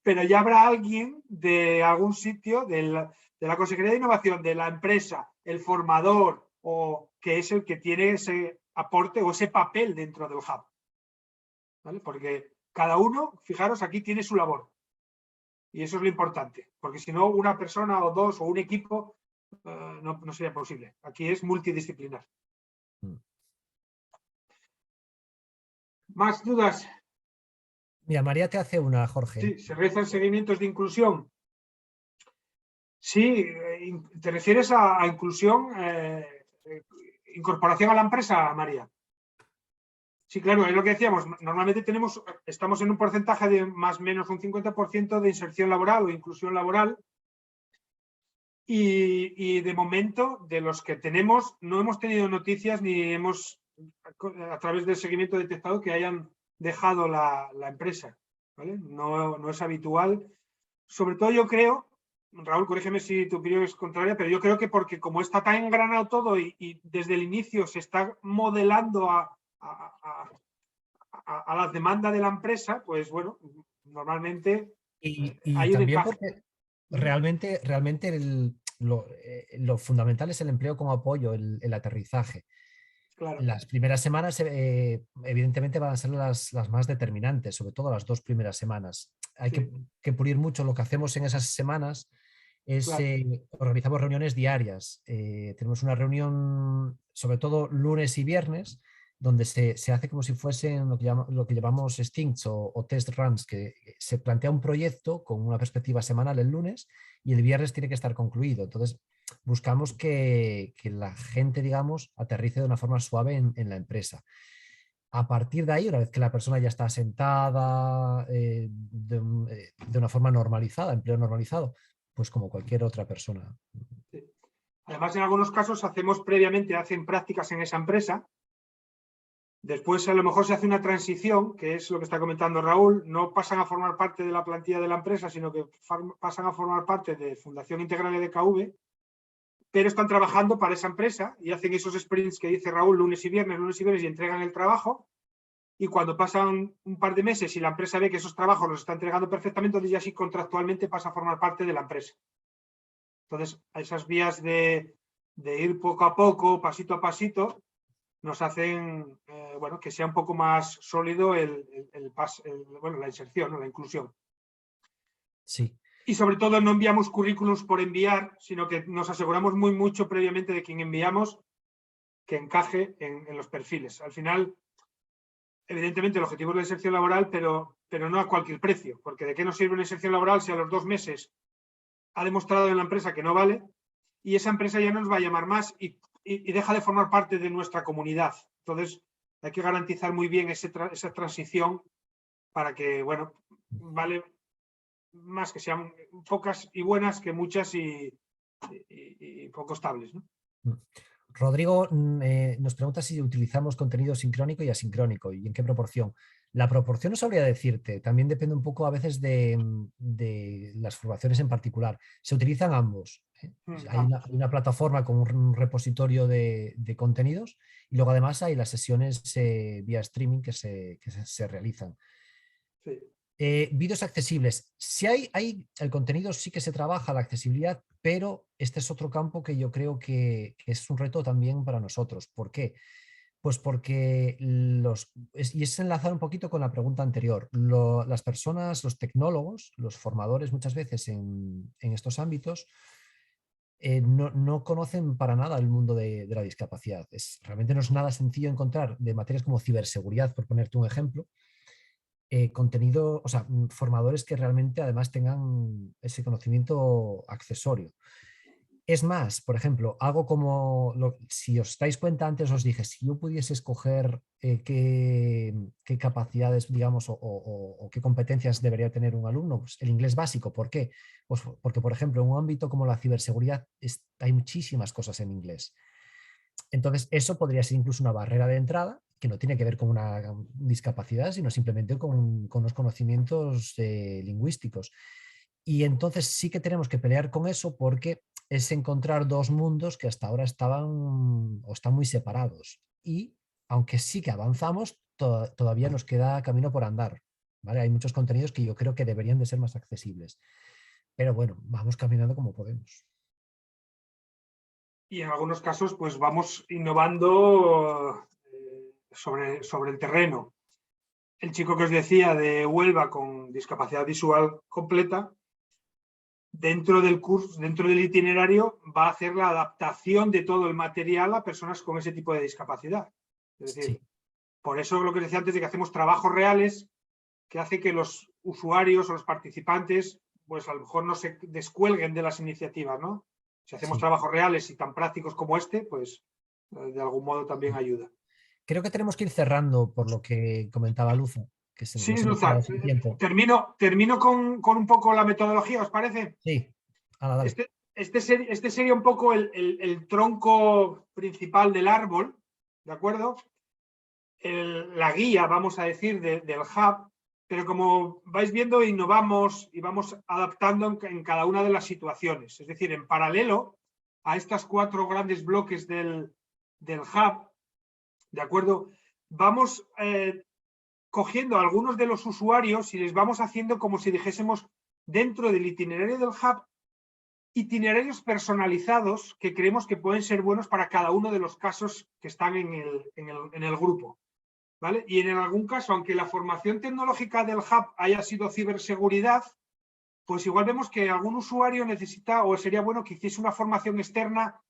Pero ya habrá alguien de algún sitio de la Consejería de Innovación, de la empresa, el formador, o que es el que tiene ese aporte o ese papel dentro del hub, ¿vale? Porque cada uno, fijaros, aquí tiene su labor. Y eso es lo importante, porque si no, una persona o dos o un equipo no sería posible. Aquí es multidisciplinar. ¿Más dudas? Mira, María te hace una, Jorge. Sí, ¿se realizan seguimientos de inclusión? Sí, ¿te refieres a inclusión, incorporación a la empresa, María? Sí, claro, es lo que decíamos. Normalmente estamos en un porcentaje de más o menos un 50% de inserción laboral o inclusión laboral. Y de momento, de los que tenemos, no hemos tenido noticias ni hemos, a través del seguimiento detectado, que hayan dejado la empresa, ¿vale? No es habitual. Sobre todo yo creo Raúl, corrígeme si tu opinión es contraria, pero yo creo que porque como está tan engranado todo y desde el inicio se está modelando a las demandas de la empresa, pues bueno, normalmente Y hay un también encaje. porque realmente lo fundamental es el empleo como apoyo, el aterrizaje. Claro. Las primeras semanas, evidentemente, van a ser las más determinantes, sobre todo las 2 primeras semanas. Hay que pulir mucho lo que hacemos en esas semanas. Organizamos reuniones diarias. Tenemos una reunión, sobre todo lunes y viernes, donde se hace como si fuesen lo que llamamos stints o test runs, que se plantea un proyecto con una perspectiva semanal el lunes y el viernes tiene que estar concluido. Entonces, buscamos que la gente, digamos, aterrice de una forma suave en la empresa. A partir de ahí, una vez que la persona ya está sentada de una forma normalizada, empleo normalizado, pues como cualquier otra persona. Además, en algunos casos hacen prácticas en esa empresa. Después a lo mejor se hace una transición, que es lo que está comentando Raúl, no pasan a formar parte de la plantilla de la empresa, sino que pasan a formar parte de Fundación Integralia de KV, pero están trabajando para esa empresa y hacen esos sprints que dice Raúl, lunes y viernes, y entregan el trabajo, y cuando pasan un par de meses y la empresa ve que esos trabajos los está entregando perfectamente, entonces ya sí contractualmente pasa a formar parte de la empresa. Entonces, a esas vías de ir poco a poco, pasito a pasito, nos hacen bueno, que sea un poco más sólido bueno, la inserción, ¿no? La inclusión. Sí. Y sobre todo no enviamos currículums por enviar, sino que nos aseguramos mucho previamente de quien enviamos que encaje en los perfiles. Al final, evidentemente el objetivo es la inserción laboral, pero no a cualquier precio, porque ¿de qué nos sirve una inserción laboral si a los 2 meses ha demostrado en la empresa que no vale y esa empresa ya no nos va a llamar más y deja de formar parte de nuestra comunidad? Entonces hay que garantizar muy bien esa transición para que, bueno, vale más que sean pocas y buenas que muchas y poco estables, ¿no? Rodrigo nos pregunta si utilizamos contenido sincrónico y asincrónico y en qué proporción. La proporción no sabría decirte, también depende un poco a veces de las formaciones en particular. Se utilizan ambos. Hay una plataforma con un repositorio de contenidos y luego además hay las sesiones vía streaming que se realizan. Sí. Vídeos accesibles. Si hay el contenido sí que se trabaja la accesibilidad, pero este es otro campo que yo creo que es un reto también para nosotros. ¿Por qué? Pues porque y es enlazar un poquito con la pregunta anterior. Las personas, los tecnólogos, los formadores muchas veces en estos ámbitos no conocen para nada el mundo de la discapacidad. Realmente no es nada sencillo encontrar de materias como ciberseguridad, por ponerte un ejemplo, contenido, o sea, formadores que realmente además tengan ese conocimiento accesorio. Es más, por ejemplo, algo como, si os dais cuenta, antes os dije, si yo pudiese escoger qué capacidades, digamos, o qué competencias debería tener un alumno, pues el inglés básico. ¿Por qué? Pues porque, por ejemplo, en un ámbito como la ciberseguridad hay muchísimas cosas en inglés. Entonces, eso podría ser incluso una barrera de entrada que no tiene que ver con una discapacidad, sino simplemente con unos conocimientos lingüísticos. Y entonces sí que tenemos que pelear con eso porque es encontrar 2 mundos que hasta ahora estaban o están muy separados. Y aunque sí que avanzamos, todavía nos queda camino por andar, ¿vale? Hay muchos contenidos que yo creo que deberían de ser más accesibles. Pero bueno, vamos caminando como podemos. Y en algunos casos pues vamos innovando sobre el terreno. El chico que os decía de Huelva con discapacidad visual completa, dentro del curso, dentro del itinerario, va a hacer la adaptación de todo el material a personas con ese tipo de discapacidad. Es decir, por eso lo que decía antes de que hacemos trabajos reales que hace que los usuarios o los participantes pues a lo mejor no se descuelguen de las iniciativas, ¿no? Si hacemos trabajos reales y tan prácticos como este, pues de algún modo también ayuda. Creo que tenemos que ir cerrando por lo que comentaba Luza. Que sí, Luza, termino con un poco la metodología, ¿os parece? Sí, dale. Este sería un poco el tronco principal del árbol, ¿de acuerdo? La guía, vamos a decir, del hub, pero como vais viendo, innovamos y vamos adaptando en cada una de las situaciones. Es decir, en paralelo a estos 4 grandes bloques del hub, ¿de acuerdo? Vamos cogiendo a algunos de los usuarios y les vamos haciendo como si dijésemos dentro del itinerario del hub, itinerarios personalizados que creemos que pueden ser buenos para cada uno de los casos que están en el grupo, ¿vale? Y en algún caso, aunque la formación tecnológica del hub haya sido ciberseguridad, pues igual vemos que algún usuario necesita o sería bueno que hiciese una formación externa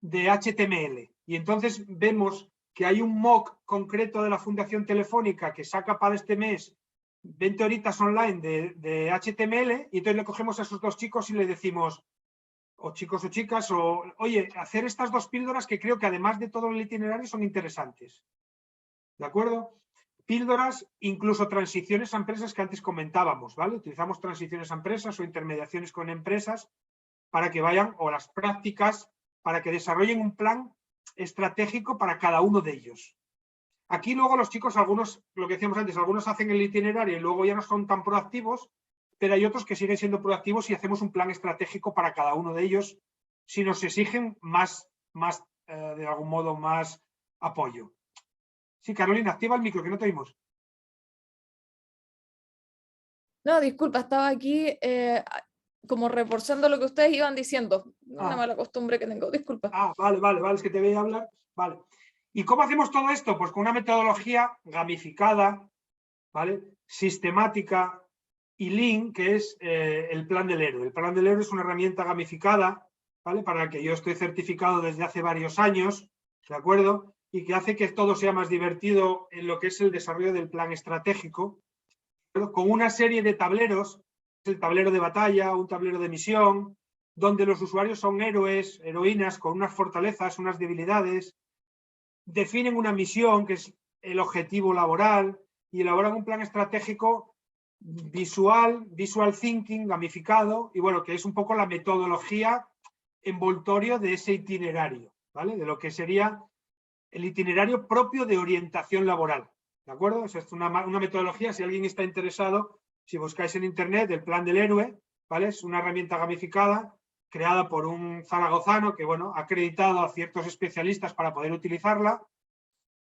de HTML. Y entonces vemos que hay un MOOC concreto de la Fundación Telefónica que saca para este mes 20 horitas online de HTML, y entonces le cogemos a esos 2 chicos y le decimos, o chicos o chicas, o oye, hacer estas 2 píldoras que creo que además de todo el itinerario son interesantes. ¿De acuerdo? Píldoras, incluso transiciones a empresas que antes comentábamos, ¿vale? Utilizamos transiciones a empresas o intermediaciones con empresas para que vayan, o las prácticas, para que desarrollen un plan estratégico para cada uno de ellos. Aquí luego los chicos, algunos, lo que decíamos antes, algunos hacen el itinerario y luego ya no son tan proactivos, pero hay otros que siguen siendo proactivos y hacemos un plan estratégico para cada uno de ellos si nos exigen más de algún modo, más apoyo. Sí, Carolina, activa el micro, que no te oímos. No, disculpa, estaba aquí como reforzando lo que ustedes iban diciendo. Una mala costumbre que tengo, disculpa. Vale, es que te veía hablar. Vale. ¿Y cómo hacemos todo esto? Pues con una metodología gamificada, ¿vale? Sistemática y Lean, que es el plan del héroe. El plan del héroe es una herramienta gamificada, ¿vale? Para la que yo estoy certificado desde hace varios años, ¿de acuerdo? Y que hace que todo sea más divertido en lo que es el desarrollo del plan estratégico, ¿no? Con una serie de tableros, el tablero de batalla, un tablero de misión, donde los usuarios son héroes, heroínas, con unas fortalezas, unas debilidades, definen una misión, que es el objetivo laboral, y elaboran un plan estratégico visual thinking, gamificado, y bueno, que es un poco la metodología envoltorio de ese itinerario, ¿vale? De lo que sería el itinerario propio de orientación laboral, ¿de acuerdo? Esa es una metodología, si alguien está interesado, si buscáis en internet el plan del héroe, ¿vale? Es una herramienta gamificada creada por un zaragozano que, bueno, ha acreditado a ciertos especialistas para poder utilizarla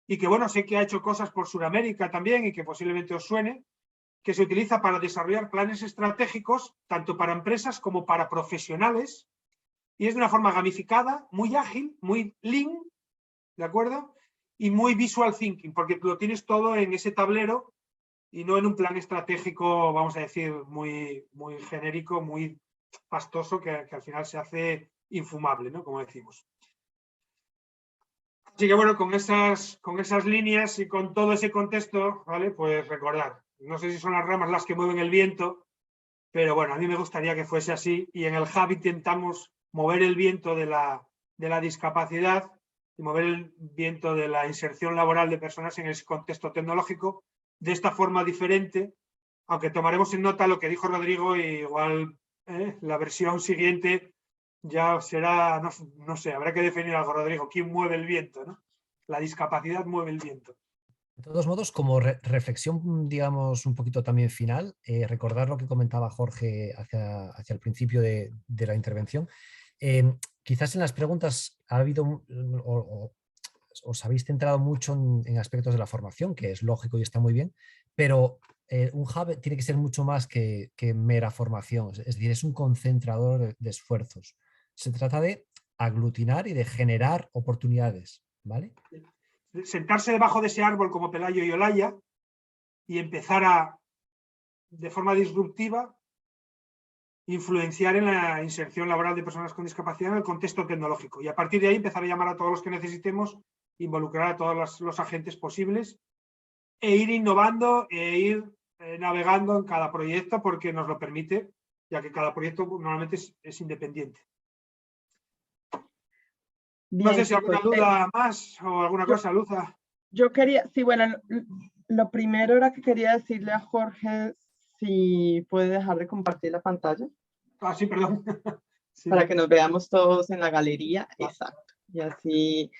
y que, bueno, sé que ha hecho cosas por Sudamérica también y que posiblemente os suene, que se utiliza para desarrollar planes estratégicos, tanto para empresas como para profesionales, y es de una forma gamificada, muy ágil, muy lean, ¿de acuerdo? Y muy visual thinking, porque lo tienes todo en ese tablero y no en un plan estratégico, vamos a decir, muy genérico, muy pastoso, que al final se hace infumable, ¿no? Como decimos. Así que bueno, con esas líneas y con todo ese contexto, ¿vale? Pues recordar, no sé si son las ramas las que mueven el viento, pero bueno, a mí me gustaría que fuese así, y en el hub intentamos mover el viento de la discapacidad y mover el viento de la inserción laboral de personas en ese contexto tecnológico de esta forma diferente, aunque tomaremos en nota lo que dijo Rodrigo, y igual la versión siguiente ya será, no sé, habrá que definir algo, Rodrigo, ¿quién mueve el viento, ¿no? La discapacidad mueve el viento. De todos modos, como reflexión, digamos, un poquito también final, recordar lo que comentaba Jorge hacia el principio de la intervención. Quizás en las preguntas ha habido, os habéis centrado mucho en aspectos de la formación, que es lógico y está muy bien, pero un hub tiene que ser mucho más que mera formación, es decir, es un concentrador de esfuerzos. Se trata de aglutinar y de generar oportunidades, ¿vale? Sentarse debajo de ese árbol como Pelayo y Olaya y empezar de forma disruptiva, influenciar en la inserción laboral de personas con discapacidad en el contexto tecnológico. Y a partir de ahí empezar a llamar a todos los que necesitemos, involucrar a todos los agentes posibles e ir innovando e ir navegando en cada proyecto, porque nos lo permite, ya que cada proyecto normalmente es independiente. Bien, no sé si alguna pues, duda más o alguna cosa, Luza. Yo quería, sí, bueno, lo primero era que quería decirle a Jorge si puede dejar de compartir la pantalla. Sí, perdón. Sí. Para que nos veamos todos en la galería, exacto. Y así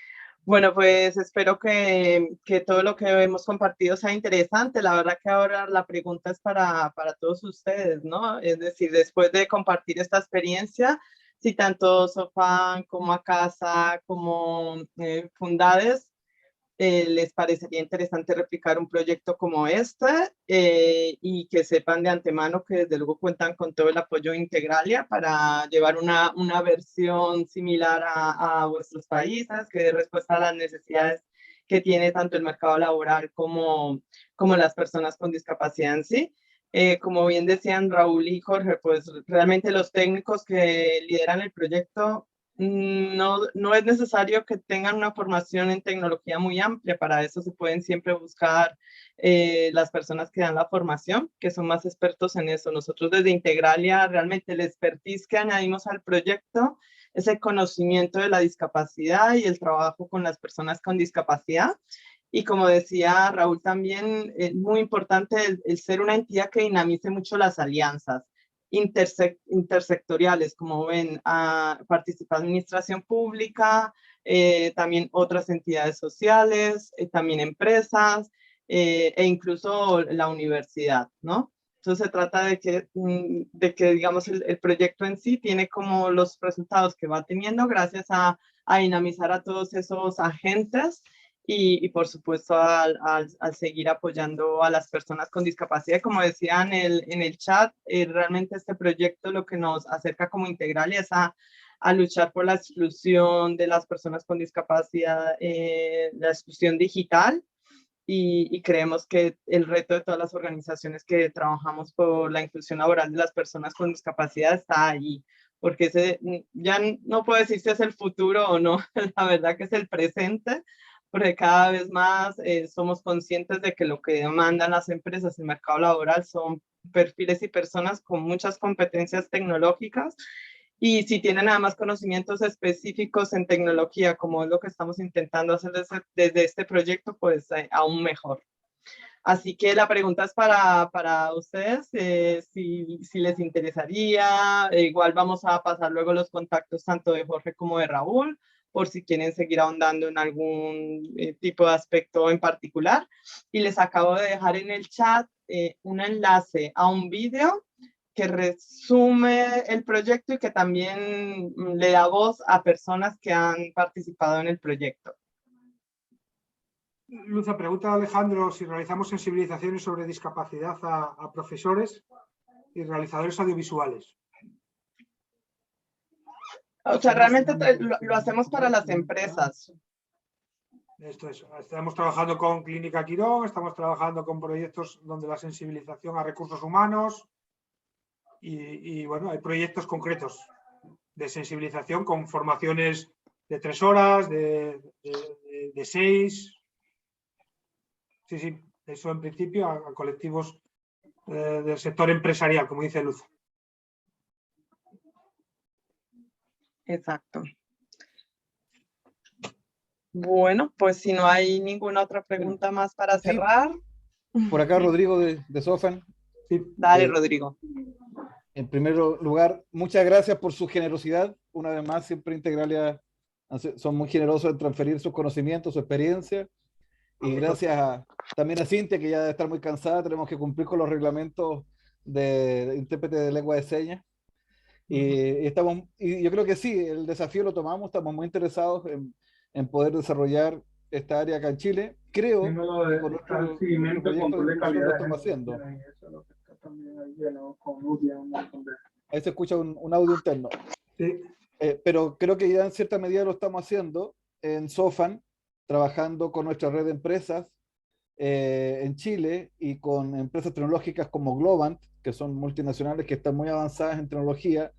Bueno, pues espero que todo lo que hemos compartido sea interesante. La verdad que ahora la pregunta es para todos ustedes, ¿no? Es decir, después de compartir esta experiencia, si tanto Sofán como Acasa como Fundades les parecería interesante replicar un proyecto como este y que sepan de antemano que desde luego cuentan con todo el apoyo de Integralia para llevar una versión similar a vuestros países, que dé respuesta a las necesidades que tiene tanto el mercado laboral como las personas con discapacidad en sí. Como bien decían Raúl y Jorge, pues realmente los técnicos que lideran el proyecto no es necesario que tengan una formación en tecnología muy amplia. Para eso se pueden siempre buscar las personas que dan la formación, que son más expertos en eso. Nosotros desde Integralia, realmente el expertise que añadimos al proyecto es el conocimiento de la discapacidad y el trabajo con las personas con discapacidad. Y como decía Raúl también, es muy importante el ser una entidad que dinamice mucho las alianzas intersectoriales, como ven, participa administración pública, también otras entidades sociales, también empresas e incluso la universidad, ¿no? Entonces se trata de que digamos, el proyecto en sí tiene como los resultados que va teniendo gracias a dinamizar a todos esos agentes y por supuesto al seguir apoyando a las personas con discapacidad. Como decía en el chat, realmente este proyecto lo que nos acerca como Integralia es a luchar por la exclusión de las personas con discapacidad, la exclusión digital, y creemos que el reto de todas las organizaciones que trabajamos por la inclusión laboral de las personas con discapacidad está ahí, porque ya no puedo decir si es el futuro o no, la verdad que es el presente, porque cada vez más somos conscientes de que lo que demandan las empresas, el mercado laboral, son perfiles y personas con muchas competencias tecnológicas, y si tienen además conocimientos específicos en tecnología, como es lo que estamos intentando hacer desde este proyecto, pues aún mejor. Así que la pregunta es para ustedes, si les interesaría. Igual vamos a pasar luego los contactos tanto de Jorge como de Raúl, por si quieren seguir ahondando en algún tipo de aspecto en particular. Y les acabo de dejar en el chat un enlace a un vídeo que resume el proyecto y que también le da voz a personas que han participado en el proyecto. Luza, pregunta a Alejandro si realizamos sensibilizaciones sobre discapacidad a profesores y realizadores audiovisuales. O sea, realmente lo hacemos para las empresas. Esto es, estamos trabajando con Clínica Quirón, estamos trabajando con proyectos donde la sensibilización a recursos humanos y bueno, hay proyectos concretos de sensibilización con formaciones de 3 horas, de 6. Sí, eso en principio a colectivos del sector empresarial, como dice Luz. Exacto. Bueno, pues si no hay ninguna otra pregunta más para cerrar. Por acá Rodrigo de Sofan. Sí. Dale, Rodrigo. En primer lugar, muchas gracias por su generosidad. Una vez más, siempre Integralia son muy generosos en transferir sus conocimientos, su experiencia. Y gracias también a Cintia, que ya debe estar muy cansada. Tenemos que cumplir con los reglamentos de intérprete de lengua de señas. Y yo creo que sí, el desafío lo tomamos. Estamos muy interesados en poder desarrollar esta área acá en Chile. Creo que con nuestro proyecto de inclusión lo estamos haciendo. Ahí se escucha un audio interno. Sí. Pero creo que ya en cierta medida lo estamos haciendo en Sofan, trabajando con nuestra red de empresas en Chile y con empresas tecnológicas como Globant, que son multinacionales que están muy avanzadas en tecnología,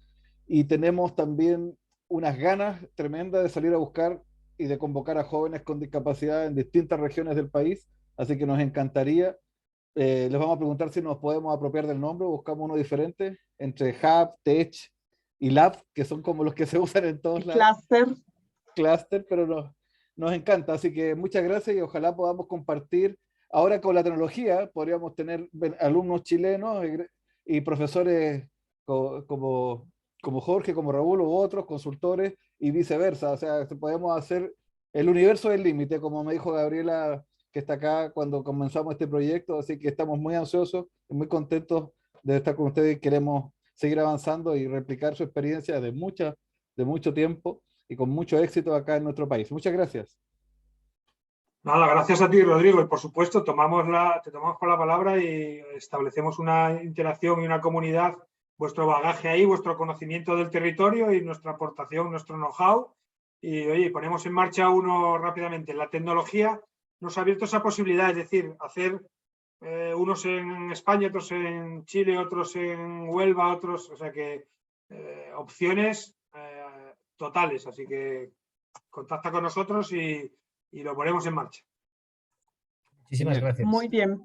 y tenemos también unas ganas tremendas de salir a buscar y de convocar a jóvenes con discapacidad en distintas regiones del país, así que nos encantaría. Les vamos a preguntar si nos podemos apropiar del nombre, buscamos uno diferente entre Hub, Tech y Lab, que son como los que se usan en todos lados. Cluster, pero nos encanta, así que muchas gracias y ojalá podamos compartir. Ahora con la tecnología podríamos tener alumnos chilenos y profesores como Jorge, como Raúl u otros consultores y viceversa, o sea, podemos hacer el universo es el límite, como me dijo Gabriela, que está acá cuando comenzamos este proyecto, así que estamos muy ansiosos y muy contentos de estar con ustedes y queremos seguir avanzando y replicar su experiencia de mucho tiempo y con mucho éxito acá en nuestro país. Muchas gracias. Nada, gracias a ti, Rodrigo, y por supuesto te tomamos por la palabra y establecemos una interacción y una comunidad, vuestro bagaje ahí, vuestro conocimiento del territorio y nuestra aportación, nuestro know-how, y oye, ponemos en marcha uno rápidamente. La tecnología nos ha abierto esa posibilidad, es decir, hacer unos en España, otros en Chile, otros en Huelva, otros, o sea que opciones totales, así que contacta con nosotros y lo ponemos en marcha. Muchísimas gracias. Muy bien.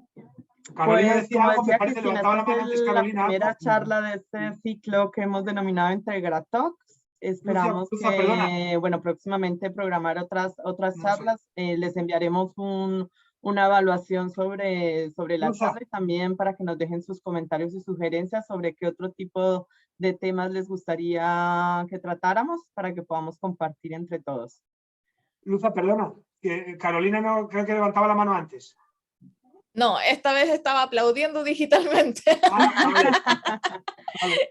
Carolina Pues, decía como algo, me decía parece, Cristina, levantaba la esta mano es antes la Carolina. primera charla de este ciclo que hemos denominado Integra Talks. Esperamos Lucia, que, perdona. bueno, próximamente programar otras sé. charlas. Les enviaremos una evaluación sobre la Lucia. charla y también para que nos dejen sus comentarios y sugerencias sobre qué otro tipo de temas les gustaría que tratáramos para que podamos compartir entre todos. Luza, perdona, que Carolina no creo que levantaba la mano antes. No, esta vez estaba aplaudiendo digitalmente. Vale.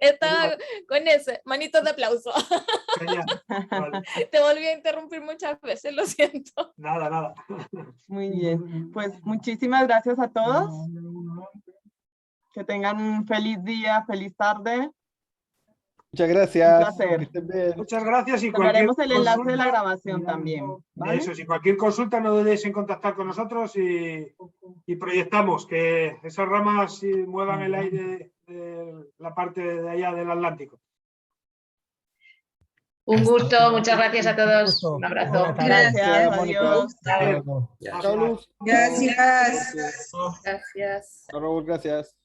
Estaba con ese, manitos de aplauso. Genial. Vale. Te volví a interrumpir muchas veces, lo siento. Nada. Muy bien, pues muchísimas gracias a todos. Que tengan un feliz día, feliz tarde. Muchas gracias. Un placer. Que estén bien. Muchas gracias y Daremos el enlace de consulta, la grabación también. ¿vale? eso, si cualquier consulta no dudéis en contactar con nosotros y proyectamos que esas ramas muevan el aire de la parte de allá del Atlántico. Un gusto, muchas gracias a todos. Un Un abrazo. Gracias, Mónica. adiós. Chao, Luz. Gracias. Gracias. Chao, Raúl, gracias.